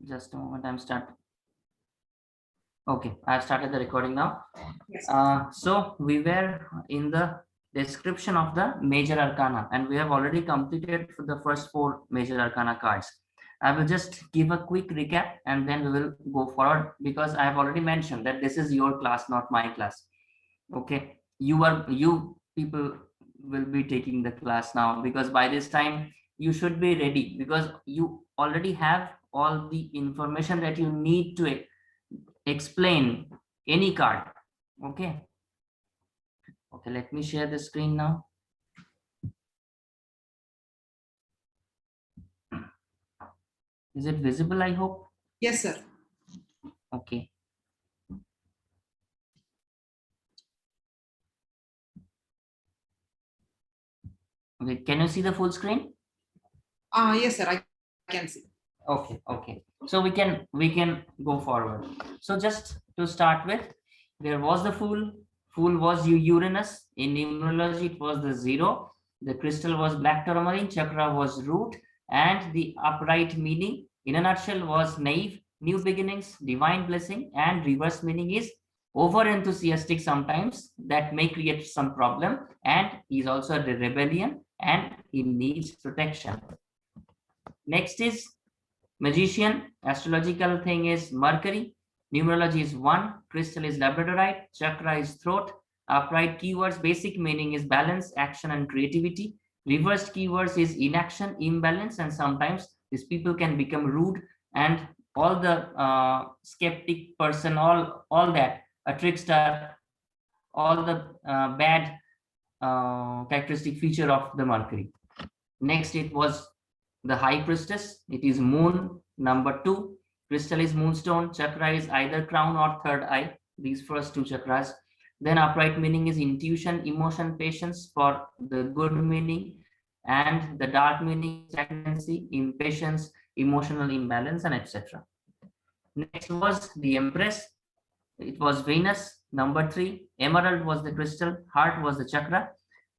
Just a moment, I'm starting. Okay, I've started the recording now. Yes. So we were in the description of the major arcana, and we have already completed for the first 4 major arcana cards. I will just give a quick recap and then we will go forward, because I have already mentioned that this is your class, not my class. Okay, you people will be taking the class now, because by this time you should be ready, because you already have all the information that you need to explain any card. Okay, let me share the screen now. Is it visible? I hope. Yes, sir. Okay. Okay, can you see the full screen? Yes, sir. I can see. Okay, so we can go forward. So just to start with, there was the fool was Uranus. In numerology it was the 0. The crystal was black tourmaline, chakra was root, and the upright meaning in a nutshell was naive, new beginnings, divine blessing, and reverse meaning is over enthusiastic sometimes, that may create some problem, and is also a rebellion and he needs protection. Next is magician. Astrological thing is Mercury. Numerology is 1. Crystal is labradorite. Chakra is throat. Upright keywords, basic meaning is balance, action, and creativity. Reversed keywords is inaction, imbalance, and sometimes these people can become rude, and all the skeptic person, all that, a trickster, all the bad characteristic feature of the Mercury. Next, it was the high priestess. It is moon, number 2. Crystal is moonstone. Chakra is either crown or third eye. These first 2 chakras. Then upright meaning is intuition, emotion, patience for the good meaning, and the dark meaning stagnancy, impatience, emotional imbalance, and etc. Next was the empress. It was Venus, number 3. Emerald was the crystal. Heart was the chakra,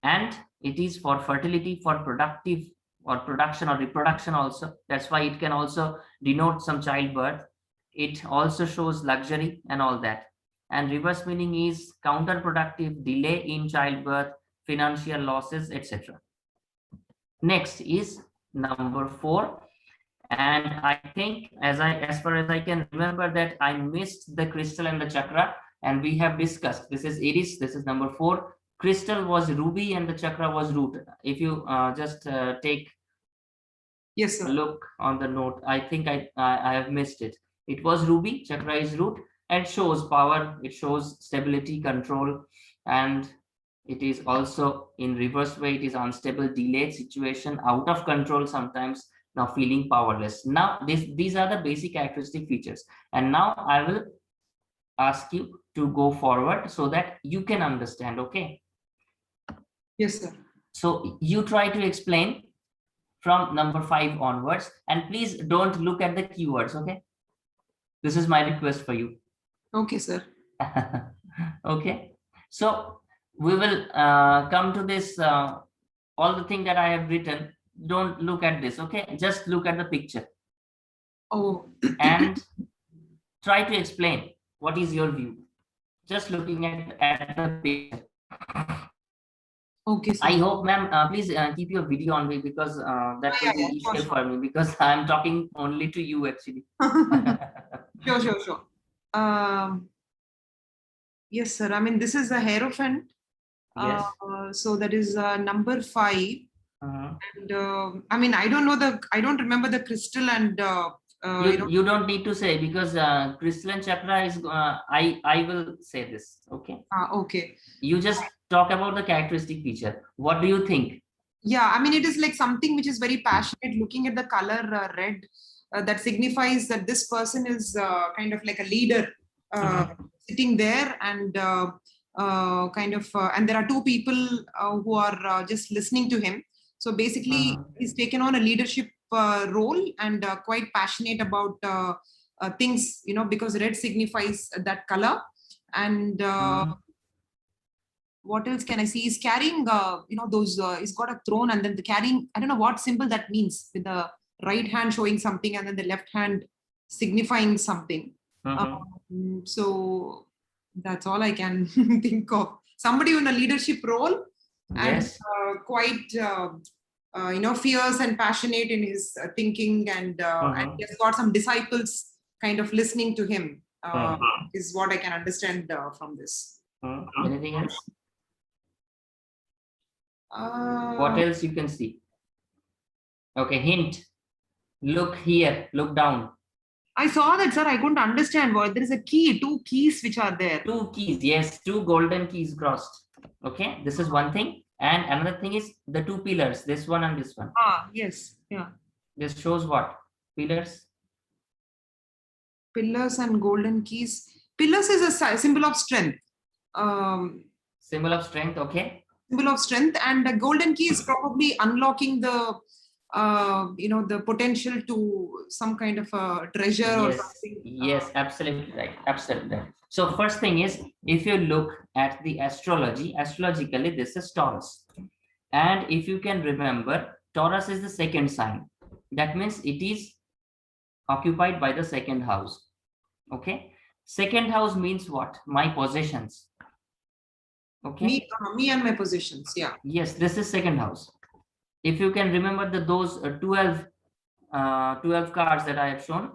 and it is for fertility, for productive or production or reproduction also. That's why it can also denote some childbirth. It also shows luxury and all that. And reverse meaning is counterproductive, delay in childbirth, financial losses, etc. Next is number 4, and I think, as far as I can remember, that I missed the crystal and the chakra, and we have discussed. This is Aries. This is number 4. Crystal was ruby and the chakra was root. If you just take Yes, sir. a look on the note, I think I have missed it. It was ruby, chakra is root, and shows power, it shows stability, control, and it is also in reverse way, it is unstable, delayed situation, out of control sometimes, now feeling powerless. Now these are the basic characteristic features, and now I will ask you to go forward so that you can understand. Okay, Yes, sir. so you try to explain from number 5 onwards, and please don't look at the keywords. Okay, this is my request for you. Okay, sir. Okay, so we will come to this, all the thing that I have written. Don't look at this. Okay, just look at the picture. Oh. And try to explain what is your view, just looking at the picture. Okay, sir. I hope, ma'am, please keep your video on me, because that will be useful sure. for me, because I'm talking only to you actually. Sure. Yes, sir. I mean, this is the Hierophant. Yes. So that is number 5. Uh-huh. And I mean, I don't remember the crystal and you don't need to say, because crystal and chakra is I will say this. Okay. Okay. You just talk about the characteristic feature. What do you think? Yeah, I mean, it is like something which is very passionate. Looking at the color red, that signifies that this person is kind of like a leader, sitting there, and and there are 2 people who are just listening to him. So basically, he's taken on a leadership role, and quite passionate about things, because red signifies that color. And what else can I see? He's carrying, those, he's got a throne, and then the carrying, I don't know what symbol that means, with the right hand showing something and then the left hand signifying something. So that's all I can think of. Somebody in a leadership role and Yes. quite fierce and passionate in his thinking, and he has got some disciples kind of listening to him, is what I can understand from this. Anything else? What else you can see? Okay, hint. Look here, look down. I saw that, sir. I couldn't understand what there is a key, 2 keys which are there. 2 keys, yes, 2 golden keys crossed. Okay, this is one thing. And another thing is the 2 pillars, this one and this one. Yes, yeah. This shows what? Pillars. Pillars and golden keys. Pillars is a symbol of strength. Symbol of strength, okay. Symbol of strength, and the golden key is probably unlocking the the potential to some kind of a treasure or something. Yes, absolutely right. Absolutely right. So first thing is, if you look at the astrology, astrologically, this is Taurus. And if you can remember, Taurus is the second sign. That means it is occupied by the second house. Okay. Second house means what? My possessions. Okay. Me and my possessions. Yeah. Yes, this is second house. If you can remember those 12 cards that I have shown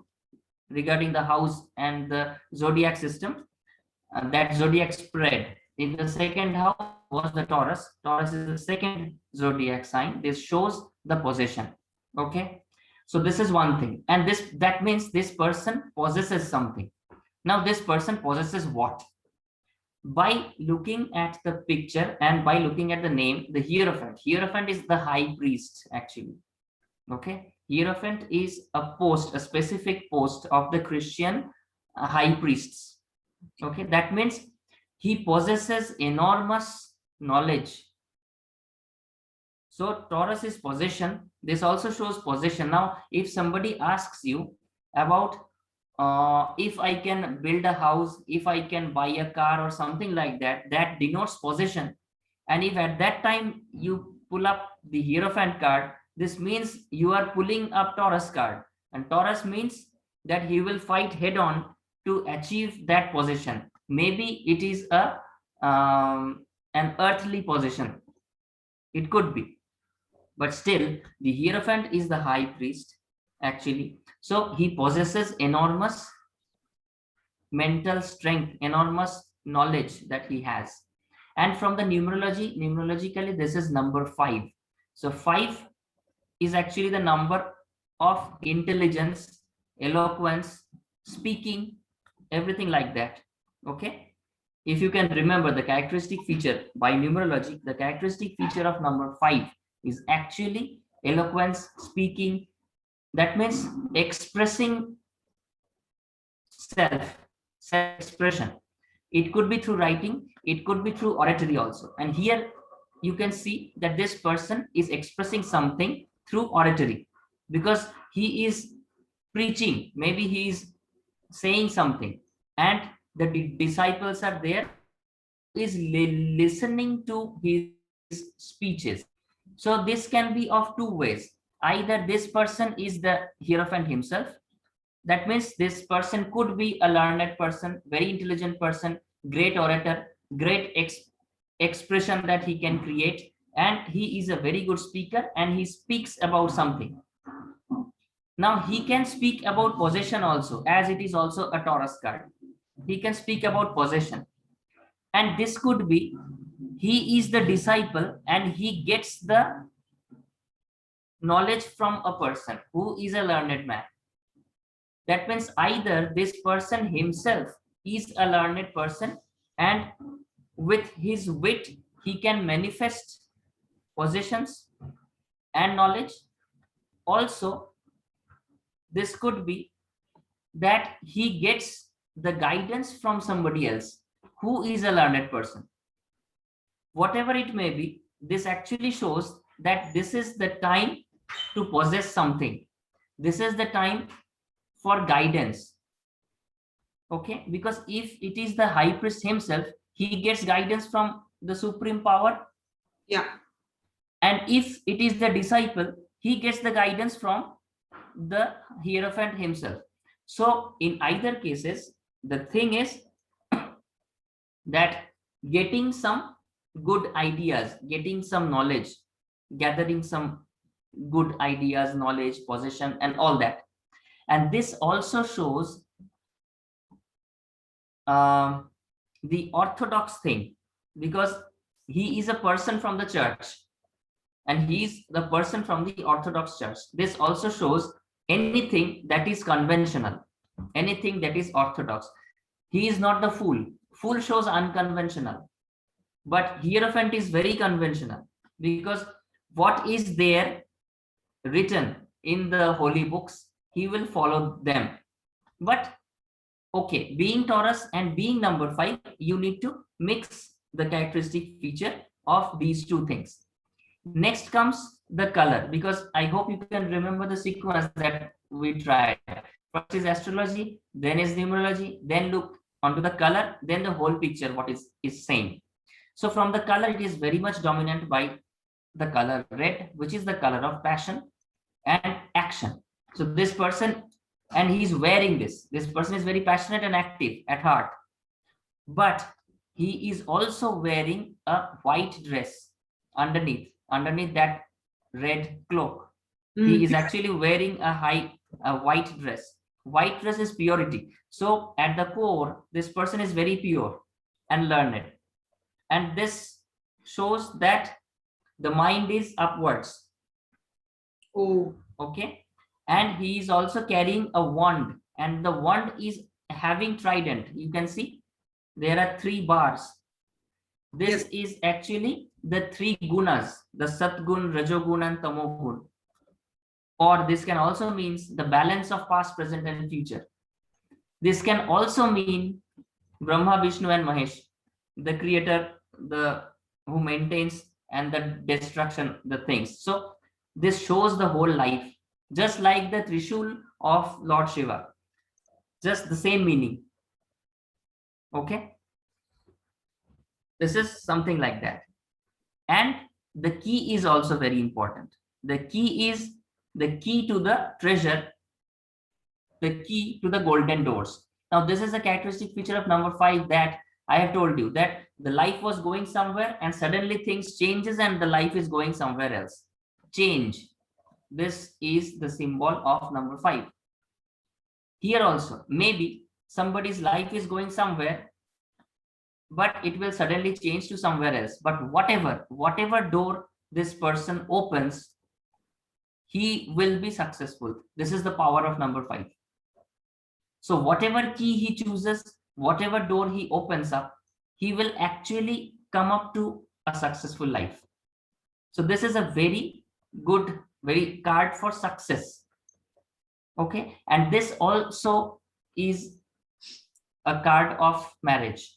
regarding the house and the zodiac system, that zodiac spread in the second house was the Taurus. Taurus is the second zodiac sign. This shows the possession. Okay, so this is one thing, and that means this person possesses something. Now this person possesses what? By looking at the picture and by looking at the name, the Hierophant. Hierophant is the high priest, actually. Okay, Hierophant is a post, a specific post of the Christian high priests. Okay, that means he possesses enormous knowledge. So Taurus is possession. This also shows possession. Now, if somebody asks you about if I can build a house, if I can buy a car or something like that, that denotes possession. And if at that time you pull up the Hierophant card, this means you are pulling up Taurus card. And Taurus means that he will fight head on to achieve that possession. Maybe it is an earthly possession. It could be. But still, the Hierophant is the high priest, actually. So he possesses enormous mental strength, enormous knowledge that he has. And from the numerologically, this is number 5. So 5 is actually the number of intelligence, eloquence, speaking, everything like that. Okay. If you can remember the characteristic feature by numerology, the characteristic feature of number 5 is actually eloquence, speaking. That means expressing self-expression. It could be through writing, it could be through oratory also. And here you can see that this person is expressing something through oratory because he is preaching. Maybe he is saying something and the disciples are there, is listening to his speeches. So this can be of 2 ways. Either this person is the Hierophant himself. That means this person could be a learned person, very intelligent person, great orator, great expression that he can create, and he is a very good speaker and he speaks about something. Now he can speak about possession also, as it is also a Taurus card. He can speak about possession, and this could be he is the disciple and he gets the knowledge from a person who is a learned man. That means either this person himself is a learned person and with his wit he can manifest possessions and knowledge. Also, this could be that he gets the guidance from somebody else who is a learned person. Whatever it may be, this actually shows that this is the time to possess something. This is the time for guidance. Okay, because if it is the high priest himself, he gets guidance from the supreme power. Yeah. And if it is the disciple, he gets the guidance from the Hierophant himself. So in either cases, the thing is that getting some good ideas, getting some knowledge, gathering some good ideas, knowledge, possession, and all that. And this also shows the orthodox thing, because he is a person from the church and he is the person from the orthodox church. This also shows anything that is conventional, anything that is orthodox. He is not the fool. Fool shows unconventional, but Hierophant is very conventional, because what is there written in the holy books, he will follow them. But okay, being Taurus and being number 5, you need to mix the characteristic feature of these two things. Next comes the color, because I hope you can remember the sequence that we tried. First is astrology, then is numerology, then look onto the color, then the whole picture, what is same. So from the color, it is very much dominant by the color red, which is the color of passion and action. So this person, and he's wearing this person is very passionate and active at heart, but he is also wearing a white dress underneath that red cloak. He is actually wearing a white dress. White dress is purity. So at the core, this person is very pure and learned, and this shows that the mind is upwards. Oh, okay. And he is also carrying a wand, and the wand is having trident. You can see there are 3 bars. This is actually the 3 gunas, the Satgun, Rajogun, and Tamogun. Or this can also means the balance of past, present, and future. This can also mean Brahma, Vishnu, and Mahesh, the creator, the who maintains, and the destruction, the things. So this shows the whole life, just like the Trishul of Lord Shiva, just the same meaning. Okay, this is something like that. And the key is also very important. The key is the key to the treasure, the key to the golden doors. Now this is a characteristic feature of number 5, that I have told you that the life was going somewhere and suddenly things changes and the life is going somewhere else. Change. This is the symbol of number 5. Here also, maybe somebody's life is going somewhere, but it will suddenly change to somewhere else. But whatever door this person opens, he will be successful. This is the power of number 5. So whatever key he chooses, whatever door he opens up, he will actually come up to a successful life. So this is a very good, very card for success. Okay, and this also is a card of marriage,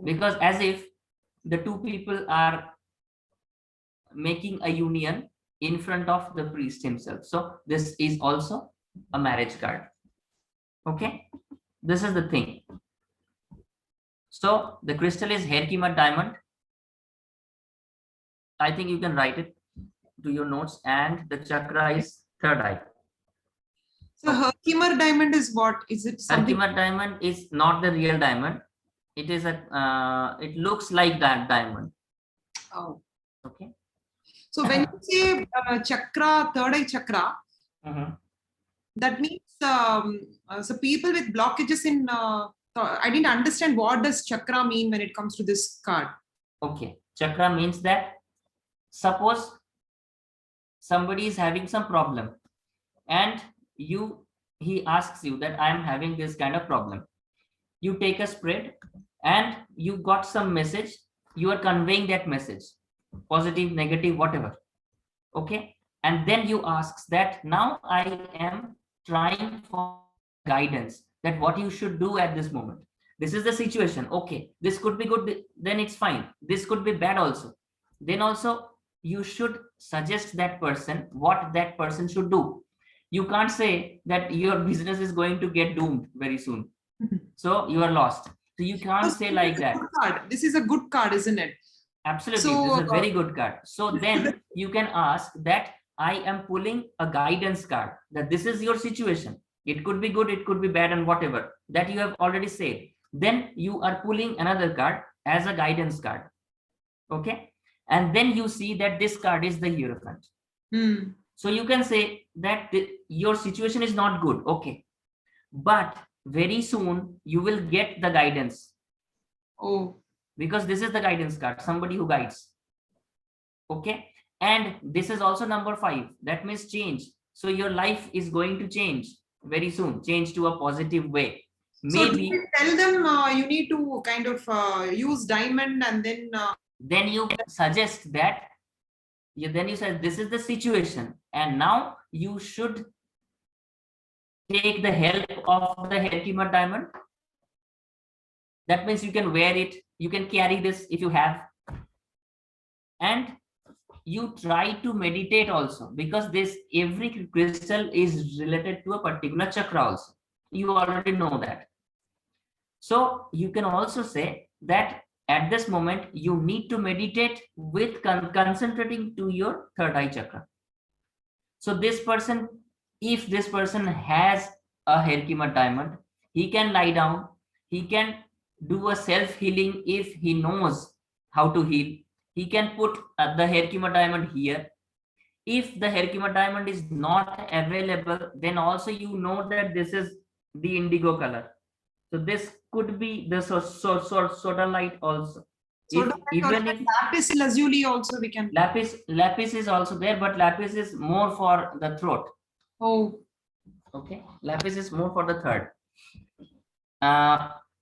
because as if the 2 people are making a union in front of the priest himself. So this is also a marriage card. Okay, this is the thing. So the crystal is Herkimer diamond. I think you can write it to your notes, and the chakra is 3rd eye. so Herkimer diamond is what? Is it something? Herkimer diamond is not the real diamond. It is a it looks like that diamond. Oh, okay. So when you say chakra, 3rd eye chakra, that means so people with blockages in I didn't understand, what does chakra mean when it comes to this card? Okay, chakra means that suppose somebody is having some problem and he asks you that I am having this kind of problem. You take a spread and you got some message, you are conveying that message, positive, negative, whatever. Okay, and then you ask that now I am trying for guidance, that what you should do at this moment. This is the situation. Okay, this could be good, then it's fine. This could be bad also. Then also you should suggest that person what that person should do. You can't say that your business is going to get doomed very soon, so you are lost. So you can't say like that. This is a good card, isn't it? Absolutely, so, this is a very good card. So then you can ask that I am pulling a guidance card, that this is your situation. It could be good, it could be bad, and whatever that you have already said. Then you are pulling another card as a guidance card. Okay. And then you see that this card is the Hierophant. So you can say that your situation is not good. Okay. But very soon you will get the guidance. Oh. Because this is the guidance card, somebody who guides. Okay. And this is also number 5. That means change. So your life is going to change very soon, change to a positive way. So Maybe do you tell them you need to kind of use diamond, and then you suggest that, then you say this is the situation, and now you should take the help of the Herkimer diamond. That means you can wear it, you can carry this if you have, and you try to meditate also, because this every crystal is related to a particular chakra also. You already know that. So you can also say that at this moment you need to meditate with concentrating to your third eye chakra. So this person, if this person has a Herkimer diamond, he can lie down, he can do a self-healing if he knows how to heal. He can put the Herkimer diamond here. If the Herkimer diamond is not available, then also you know that this is the indigo color. So this could be the sodalite also. Even if lapis lazuli also we can. Lapis is also there, but lapis is more for the throat. Oh. Okay. Lapis is more for the third.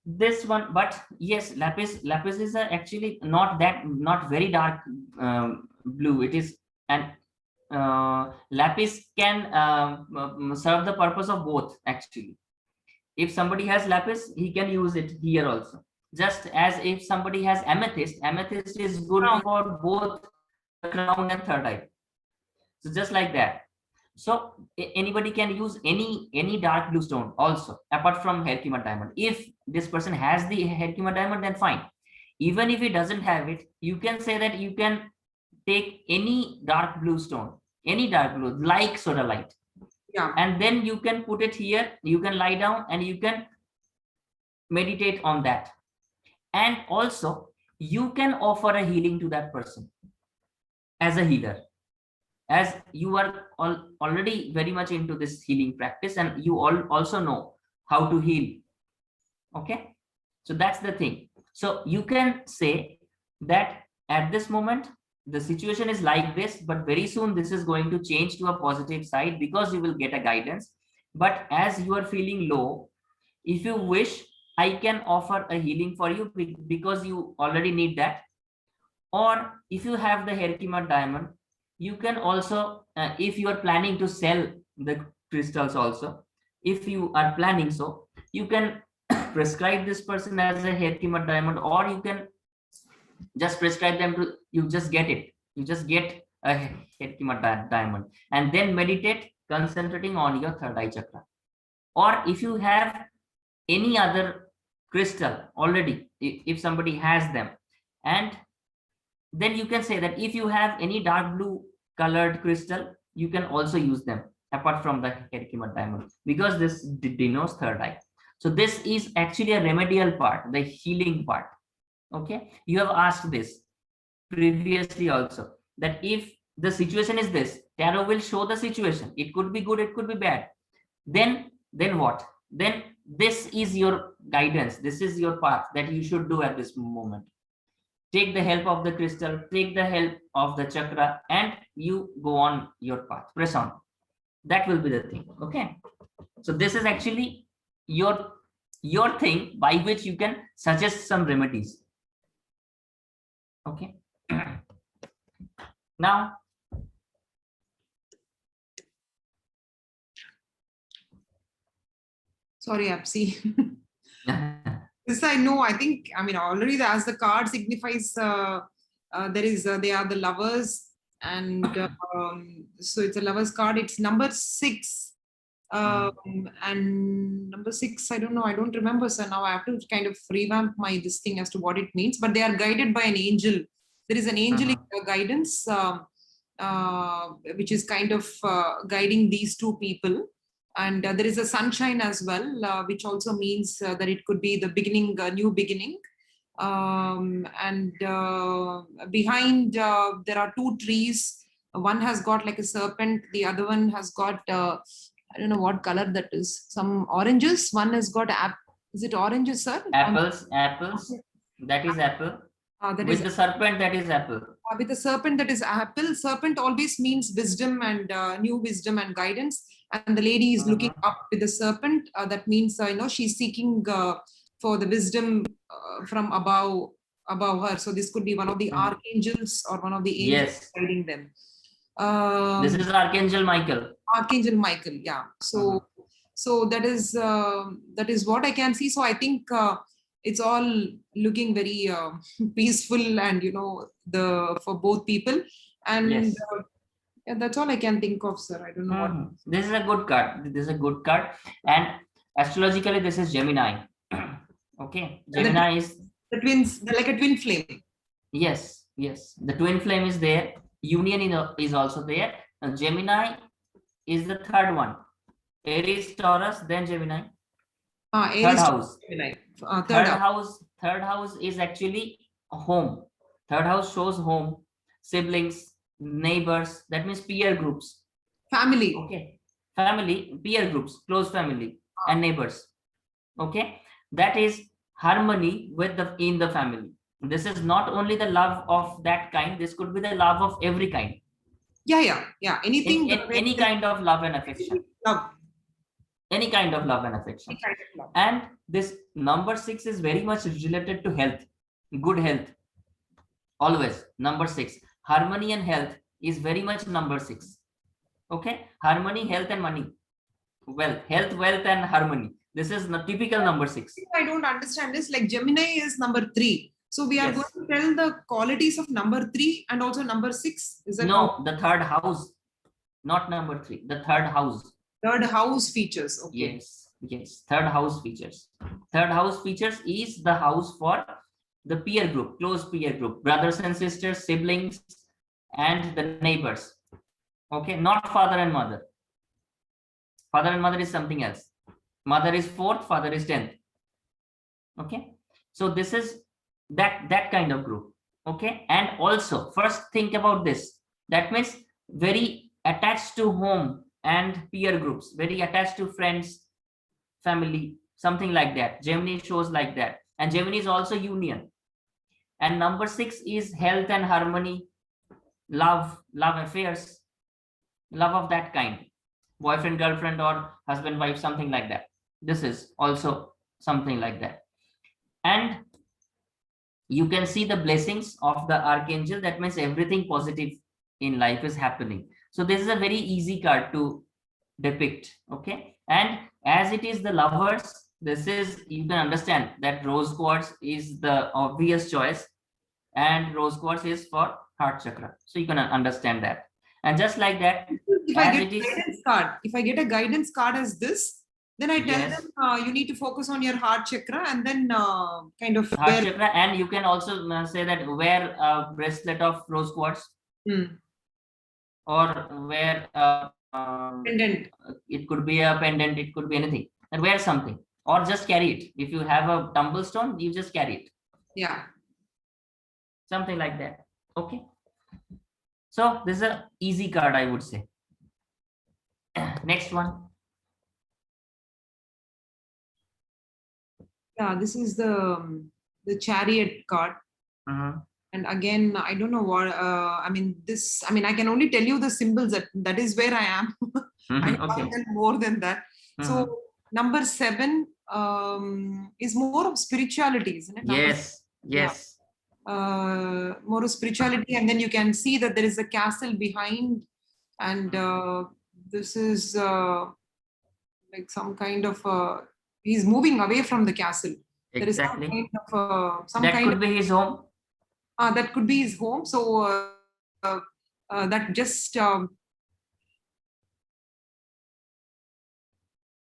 This one, but yes, lapis is actually not very dark blue. It is, and lapis can serve the purpose of both actually. If somebody has lapis, he can use it here also. Just as if somebody has amethyst is good for both the crown and third eye. So just like that. So anybody can use any dark blue stone also, apart from Herkimer diamond. If this person has the Herkimer diamond, then fine. Even if he doesn't have it, you can say that you can take any dark blue stone, any dark blue, like sodalite. Yeah. And then you can put it here, you can lie down and you can meditate on that. And also you can offer a healing to that person as a healer, as you are already very much into this healing practice, and you also know how to heal. Okay, so that's the thing. So you can say that at this moment the situation is like this, but very soon this is going to change to a positive side because you will get a guidance. But as you are feeling low, if you wish, I can offer a healing for you because you already need that. Or if you have the Herkimer diamond, you can also, if you are planning to sell the crystals also, if you are planning, so you can prescribe this person as a Herkimer diamond, or you can just prescribe them to, you just get it. You just get a Herkimer diamond and then meditate, concentrating on your third eye chakra. Or if you have any other crystal already, if somebody has them, and then you can say that if you have any dark blue colored crystal, you can also use them apart from the Herkimer diamond, because this denotes third eye. So this is actually a remedial part, the healing part. Okay, you have asked this previously also, that if the situation is this, tarot will show the situation. It could be good, it could be bad. Then what? Then this is your guidance. This is your path that you should do at this moment. Take the help of the crystal, take the help of the chakra, and you go on your path. Press on. That will be the thing. Okay. So this is actually your thing by which you can suggest some remedies. Okay. Now, sorry, Apsi. This I know. I think, I mean, already as the card signifies, there is they are the lovers, and so it's a lovers card. It's number 6, and number 6. I don't know. I don't remember. So now I have to kind of revamp my this thing as to what it means. But they are guided by an angel. There is an angelic guidance, which is kind of guiding these two people. And there is a sunshine as well, which also means that it could be the beginning, new beginning. And behind there are two trees. One has got like a serpent, the other one has got I don't know what color that is, some oranges. One has got is it oranges, sir? Apples, Okay. that is apple. That With is the serpent, that is apple. with the serpent, that is apple. Serpent always means wisdom and new wisdom and guidance. And the lady is looking up with the serpent. That means she's seeking for the wisdom from above her. So this could be one of the archangels or one of the angels Yes. guiding them. This is Archangel Michael. Archangel Michael, yeah. So so that is what I can see. So I think it's all looking very peaceful, and for both people. And Yes. yeah, that's all I can think of, sir. I don't know what. This is a good card. This is a good card. And astrologically, this is Gemini. Okay. Gemini is The twins, they're like a twin flame. yes, yes. The twin flame is there. Union is also there. And Gemini is the third one. Aries, Taurus, then Gemini. Aries, Third house. Gemini. Third house. Third house is actually home. Third house shows home, siblings, neighbors. That means peer groups. Family. Okay. Family, peer groups, close family, and neighbors. Okay. That is harmony in the family. This is not only the love of that kind. This could be the love of every kind. Yeah. Anything. Any kind of love and affection. Love. Any kind of love and affection. Any kind of love. And this number 6 is very much related to health, good health. Always number 6. Harmony and health is very much number 6. Okay. Harmony, health, and money. Health, wealth, and harmony. This is the typical number 6. I don't understand this. Like Gemini is number 3. So we are going to tell the qualities of number 3 and also number 6. Is that no? The third house, not number 3. The third house. Third house features. Okay. Yes. Third house features. Third house features is the house for the peer group, close peer group, brothers and sisters, siblings, and the neighbors. Okay, not father and mother. Father and mother is something else. Mother is 4th, father is 10th. Okay, so this is that kind of group. Okay, and also first think about this. That means very attached to home and peer groups, very attached to friends, family, something like that. Gemini shows like that. And Gemini is also union. And number 6 is health and harmony, love affairs, love of that kind, boyfriend, girlfriend, or husband, wife, something like that. This is also something like that. And you can see the blessings of the archangel. That means everything positive in life is happening. So this is a very easy card to depict. Okay. And as it is the lovers, this is, you can understand that rose quartz is the obvious choice, and rose quartz is for heart chakra. So you can understand that. And just like that, if I get a guidance card as this, then I tell them you need to focus on your heart chakra, and then kind of heart chakra. And you can also say that wear a bracelet of rose quartz, or wear pendant. It could be a pendant, it could be anything, and wear something, or just carry it. If you have a tumble stone, you just carry it. Yeah, something like that. Okay, so this is an easy card, I would say. Next one. Yeah, this is the chariot card. And again, I don't know what I mean. I can only tell you the symbols. That is where I am. I can't tell more than that. So number 7 is more of spirituality, isn't it? Yes. More of spirituality, and then you can see that there is a castle behind, and this is like some kind of he's moving away from the castle. There is some kind of that could be his home. That could be his home. So that just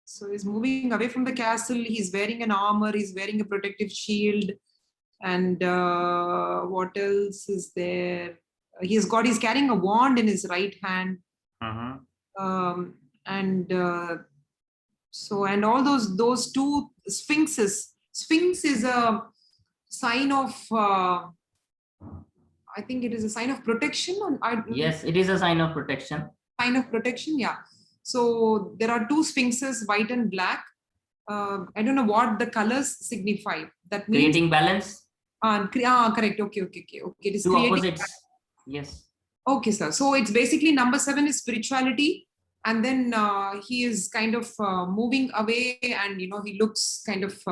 so he's moving away from the castle. He's wearing an armor. He's wearing a protective shield. And what else is there? He's carrying a wand in his right hand. And So, and all those two sphinxes. Sphinx is a sign of, I think it is a sign of protection. Yes, it is a sign of protection. Sign of protection, yeah. So there are two sphinxes, white and black. I don't know what the colors signify. That means Creating balance. correct. Okay. It is Two creating. opposites. Yes. Okay, sir. So it's basically number 7 is spirituality, and then he is kind of moving away, and he looks kind of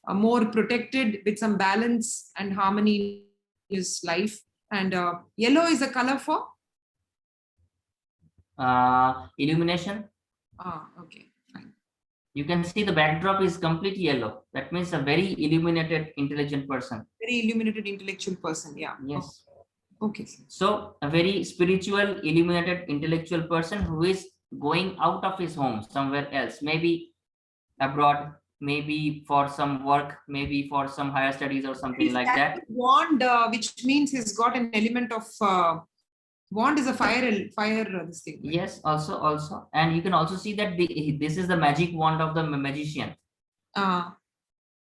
more protected with some balance and harmony in his life. And yellow is a color for Illumination. okay, fine. You can see the backdrop is completely yellow. That means a very illuminated, intelligent person. Very illuminated, intellectual person. Yeah. Yes. Okay. Sir. So a very spiritual, illuminated, intellectual person who is going out of his home somewhere else, maybe abroad, maybe for some work, maybe for some higher studies or something He's like carrying that. Wand, which means he's got an element of wand is a fire this thing. Right? Yes, also, and you can also see that this is the magic wand of the magician.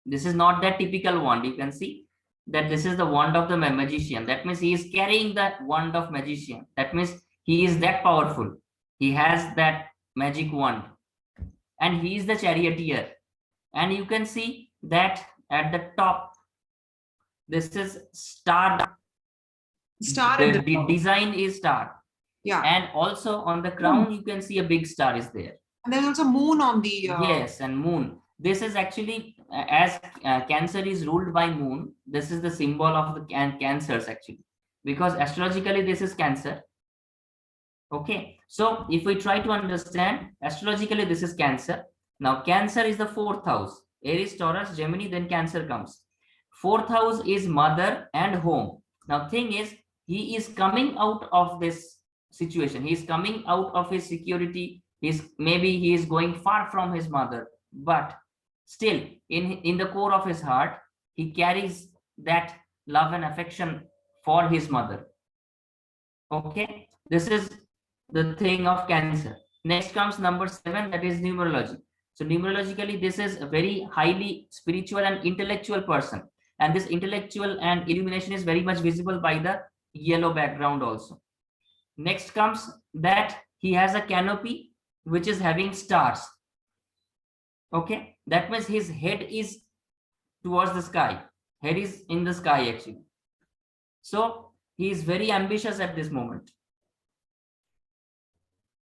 This is not that typical wand. You can see that this is the wand of the magician. That means he is carrying that wand of magician. That means he is that powerful. He has that magic wand, and he is the charioteer. And you can see that at the top, this is star. Star. The design is star. Yeah. And also on the crown, you can see a big star is there. And there's also moon on the. Yes, and moon. This is actually as Cancer is ruled by moon. This is the symbol of the cancers actually, because astrologically this is Cancer. Okay, so if we try to understand astrologically, this is Cancer. Now Cancer is the 4th house. Aries, Taurus, Gemini, then Cancer comes. 4th house is mother and home. Now thing is, he is coming out of this situation. He is coming out of his security. Maybe he is going far from his mother, but still in the core of his heart, he carries that love and affection for his mother. Okay, this is the thing of Cancer. Next comes number 7, that is numerology. So numerologically, this is a very highly spiritual and intellectual person, and this intellectual and illumination is very much visible by the yellow background also. Next comes that he has a canopy which is having stars. Okay, that means his head is towards the sky. Head is in the sky actually. So he is very ambitious at this moment,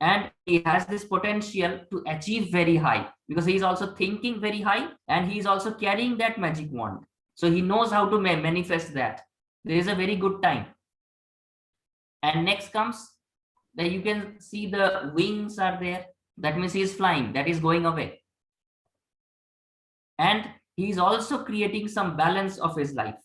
and he has this potential to achieve very high, because he is also thinking very high, and he is also carrying that magic wand. So he knows how to manifest that. There is a very good time. And next comes that you can see the wings are there. That means he is flying, that is going away. And he is also creating some balance of his life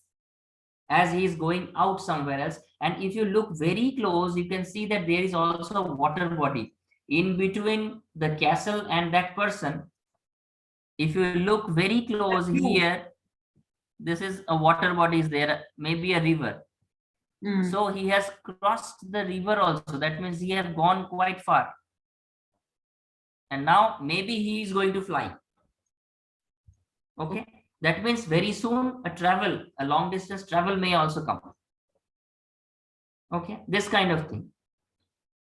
as he is going out somewhere else. And if you look very close, you can see that there is also a water body in between the castle and that person. If you look very close here, this is a water body is there, maybe a river. So he has crossed the river also. That means he has gone quite far. And now maybe he is going to fly. Okay, that means very soon a long distance travel may also come. Okay, this kind of thing,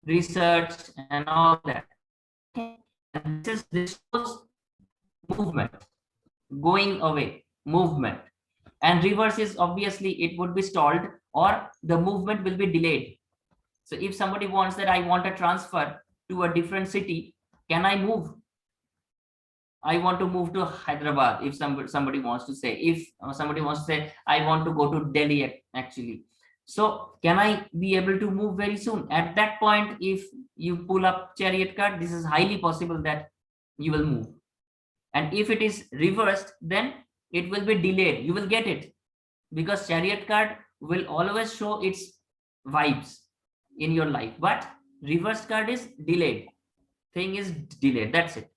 research and all that. Okay, and this shows movement, going away, movement. And reverse is obviously it would be stalled, or the movement will be delayed. So if somebody wants that I want a transfer to a different city, can I move? I want to move to Hyderabad. If somebody wants to say, if somebody wants to say, I want to go to Delhi actually. So can I be able to move very soon? At that point, if you pull up chariot card, this is highly possible that you will move. And if it is reversed, then it will be delayed. You will get it, because chariot card will always show its vibes in your life, but reversed card is delayed. Thing is delayed. That's it.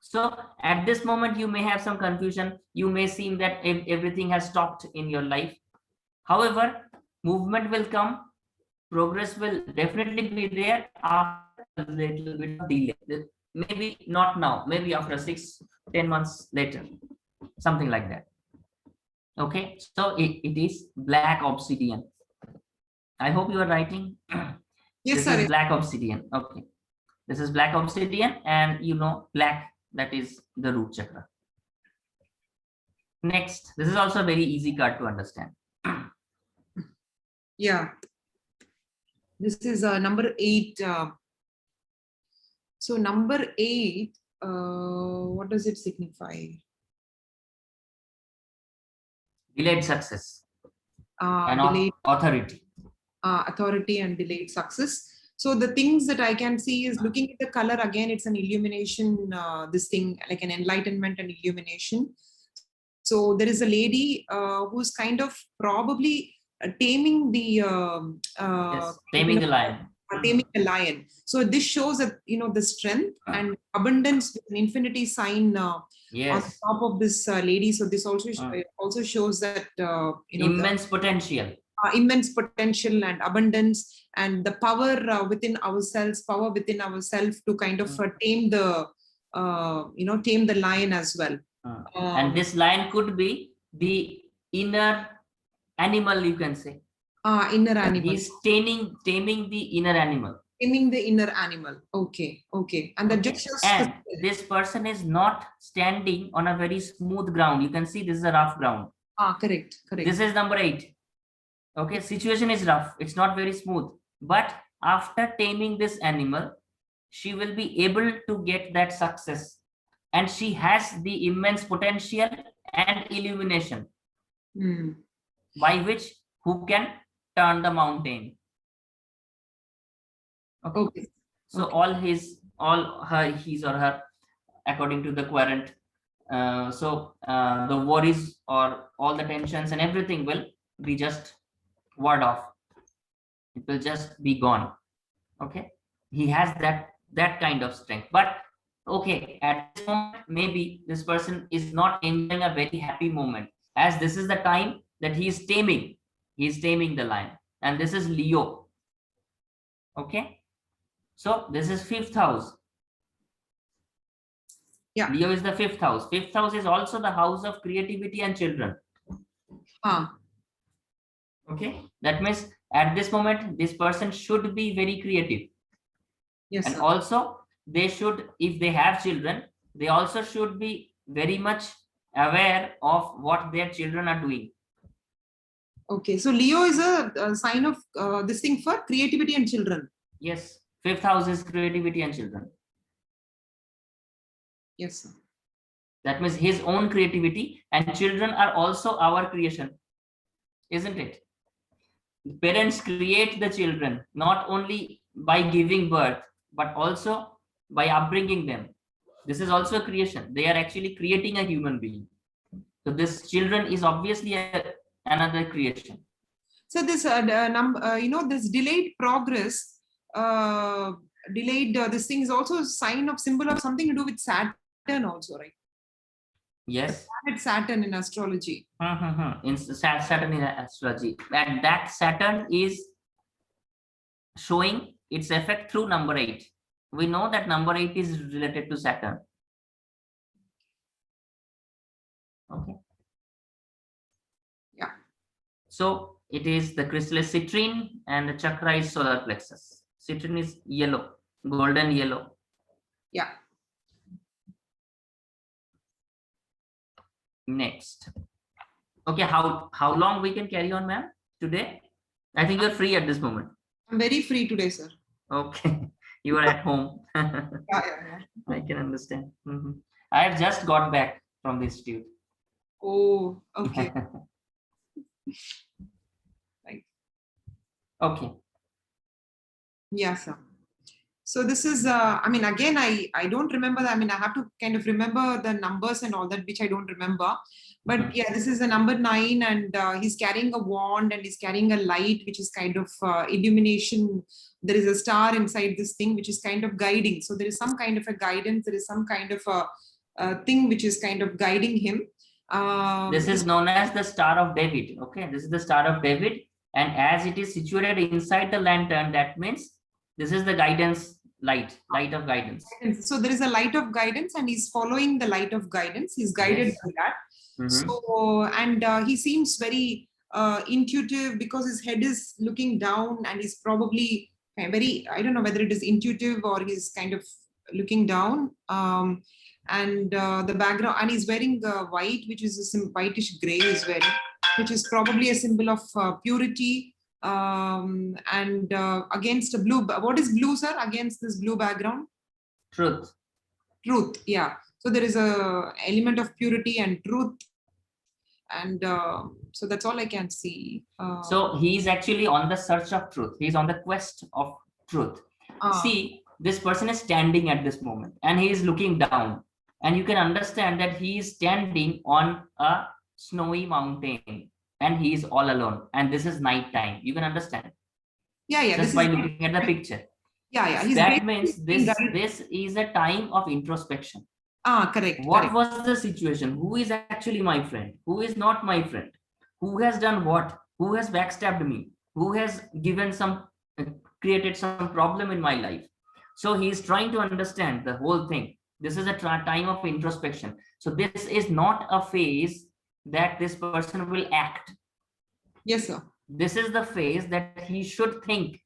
So at this moment, you may have some confusion. You may seem that everything has stopped in your life. However, movement will come. Progress will definitely be there after a little bit of delay. maybe not now, maybe after 6-10 months later, something like that. Okay, so it is black obsidian. I hope you are writing. Yes, This sir. is black obsidian. Okay, this is black obsidian, and black, that is the root chakra. Next, this is also a very easy card to understand. Yeah. This is number 8. So number 8, what does it signify? Delayed success and Delayed authority. authority and delayed success. So the things that I can see is, looking at the color again, it's an illumination, this thing like an enlightenment and illumination. So there is a lady who's kind of probably taming the Yes, taming the lion. taming a lion. So this shows that the strength and abundance with an infinity sign on Yes, top of this lady. So this also shows that immense potential. Immense potential and abundance, and the power within ourselves to kind of tame the tame the lion as well. And this lion could be the inner animal, you can say. Inner animal. He's taming the inner animal. Taming the inner animal. Okay. And the just and this person is not standing on a very smooth ground. You can see this is a rough ground. Correct. This is number 8. Okay, situation is rough. It's not very smooth. But after taming this animal, she will be able to get that success. And she has the immense potential and illumination by which who can turn the mountain. Okay. So all his or her, according to the querent, the worries or all the tensions and everything will be just ward off. It will just be gone. Okay, he has that kind of strength. But okay, at this moment, maybe this person is not enjoying a very happy moment, as this is the time that he is taming the lion, and this is Leo. Okay, so this is 5th house. Yeah, Leo is the 5th house. 5th house is also the house of creativity and children. Okay, that means at this moment this person should be very creative. Yes, and sir. Also they should, if they have children, they also should be very much aware of what their children are doing. Okay, so Leo is a sign of this thing for creativity and children. Yes, 5th house is creativity and children. Yes, sir. That means his own creativity, and children are also our creation, isn't it? Parents create the children not only by giving birth, but also by upbringing them. This is also a creation. They are actually creating a human being. So this children is obviously another creation. So this this delayed progress, this thing is also a sign of symbol of something to do with Saturn also, right? Yes. Saturn in astrology. In Saturn in astrology, and that Saturn is showing its effect through number 8. We know that number 8 is related to Saturn. Okay. Yeah. So it is, the crystal is citrine and the chakra is solar plexus. Citrine is yellow, golden yellow. Yeah. Next. Okay, how long we can carry on, ma'am, today? I think you're free at this moment. I'm very free today, sir. Okay, you are at home. Yeah. I can understand. I have just got back from the institute. Oh, okay. Right. Okay. Yeah, sir. So this is, again, I don't remember that. I have to kind of remember the numbers and all that, which I don't remember. But yeah, this is the number 9, and he's carrying a wand and he's carrying a light, which is kind of illumination. There is a star inside this thing, which is kind of guiding. So there is some kind of a guidance. There is some kind of a thing which is kind of guiding him. This is known as the Star of David. Okay, this is the Star of David. And as it is situated inside the lantern, that means this is the guidance light of guidance. So there is a light of guidance, and he's following the light of guidance. He's guided Yes. by that. Mhm. So, and he seems very intuitive because his head is looking down, and he's probably very, I don't know whether it is intuitive or he's kind of looking down. And the background, and he's wearing white, which is a whitish gray is wearing, which is probably a symbol of purity. And against a blue, what is blue, sir, against this blue background? Truth. Truth, yeah. So there is a element of purity and truth, and so that's all I can see. So he's actually on the search of truth. He's on the quest of truth. See, this person is standing at this moment and he is looking down, and you can understand that he is standing on a snowy mountain and he is all alone, and this is night time. You can understand yeah, just by looking at the picture. Yeah, that means this is a time of introspection. Correct. What was the situation? Who is actually my friend? Who is not my friend? Who has done what? Who has backstabbed me? Who has given created some problem in my life? So he is trying to understand the whole thing. This is a time of introspection. So this is not a phase that this person will act. Yes, sir. This is the phase that he should think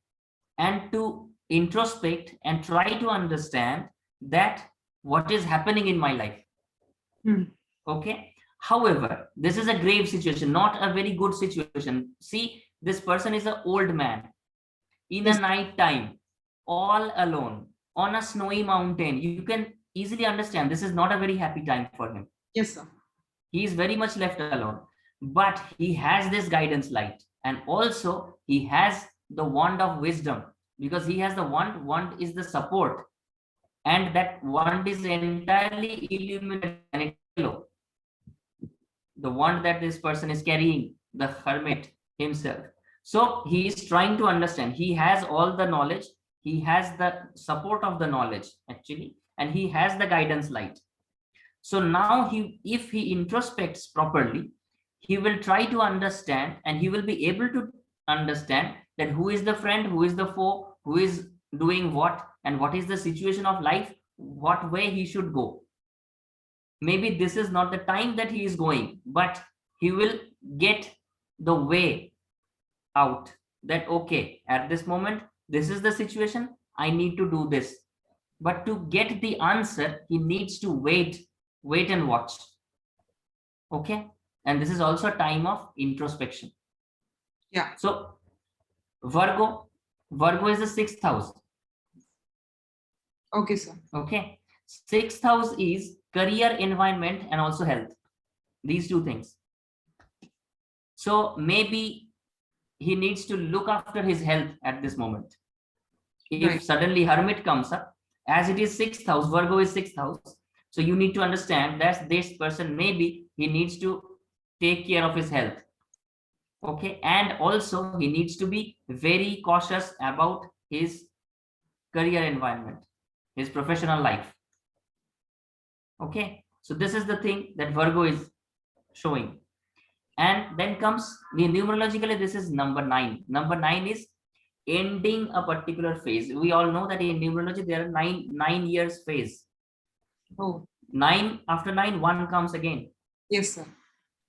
and to introspect and try to understand that what is happening in my life. Okay. However, this is a grave situation, not a very good situation. See, this person is an old man in a night time, all alone on a snowy mountain. You can easily understand this is not a very happy time for him. Yes, sir. He is very much left alone, but he has this guidance light, and also he has the wand of wisdom, because he has the wand is the support, and that wand is entirely illuminated and it's yellow. The wand that this person is carrying, the hermit himself. So he is trying to understand. He has all the knowledge. He has the support of the knowledge actually, and he has the guidance light. So now if he introspects properly, he will try to understand, and he will be able to understand that who is the friend, who is the foe, who is doing what, and what is the situation of life, what way he should go. Maybe this is not the time that he is going, but he will get the way out, that okay, at this moment this is the situation, I need to do this. But to get the answer, he needs to wait and watch. Okay. And this is also a time of introspection. Yeah. So Virgo is the 6th house. Okay, sir. Okay. 6th house is career, environment, and also health. These two things. So maybe he needs to look after his health at this moment. If suddenly hermit comes up, as it is 6th house, Virgo is 6th house. So you need to understand that this person, maybe he needs to take care of his health. Okay. And also he needs to be very cautious about his career environment, his professional life. Okay. So this is the thing that Virgo is showing. And then comes the numerologically, this is number 9. Number 9 is ending a particular phase. We all know that in numerology there are nine years phase. Oh. 9, after 9, 1 comes again. Yes, sir.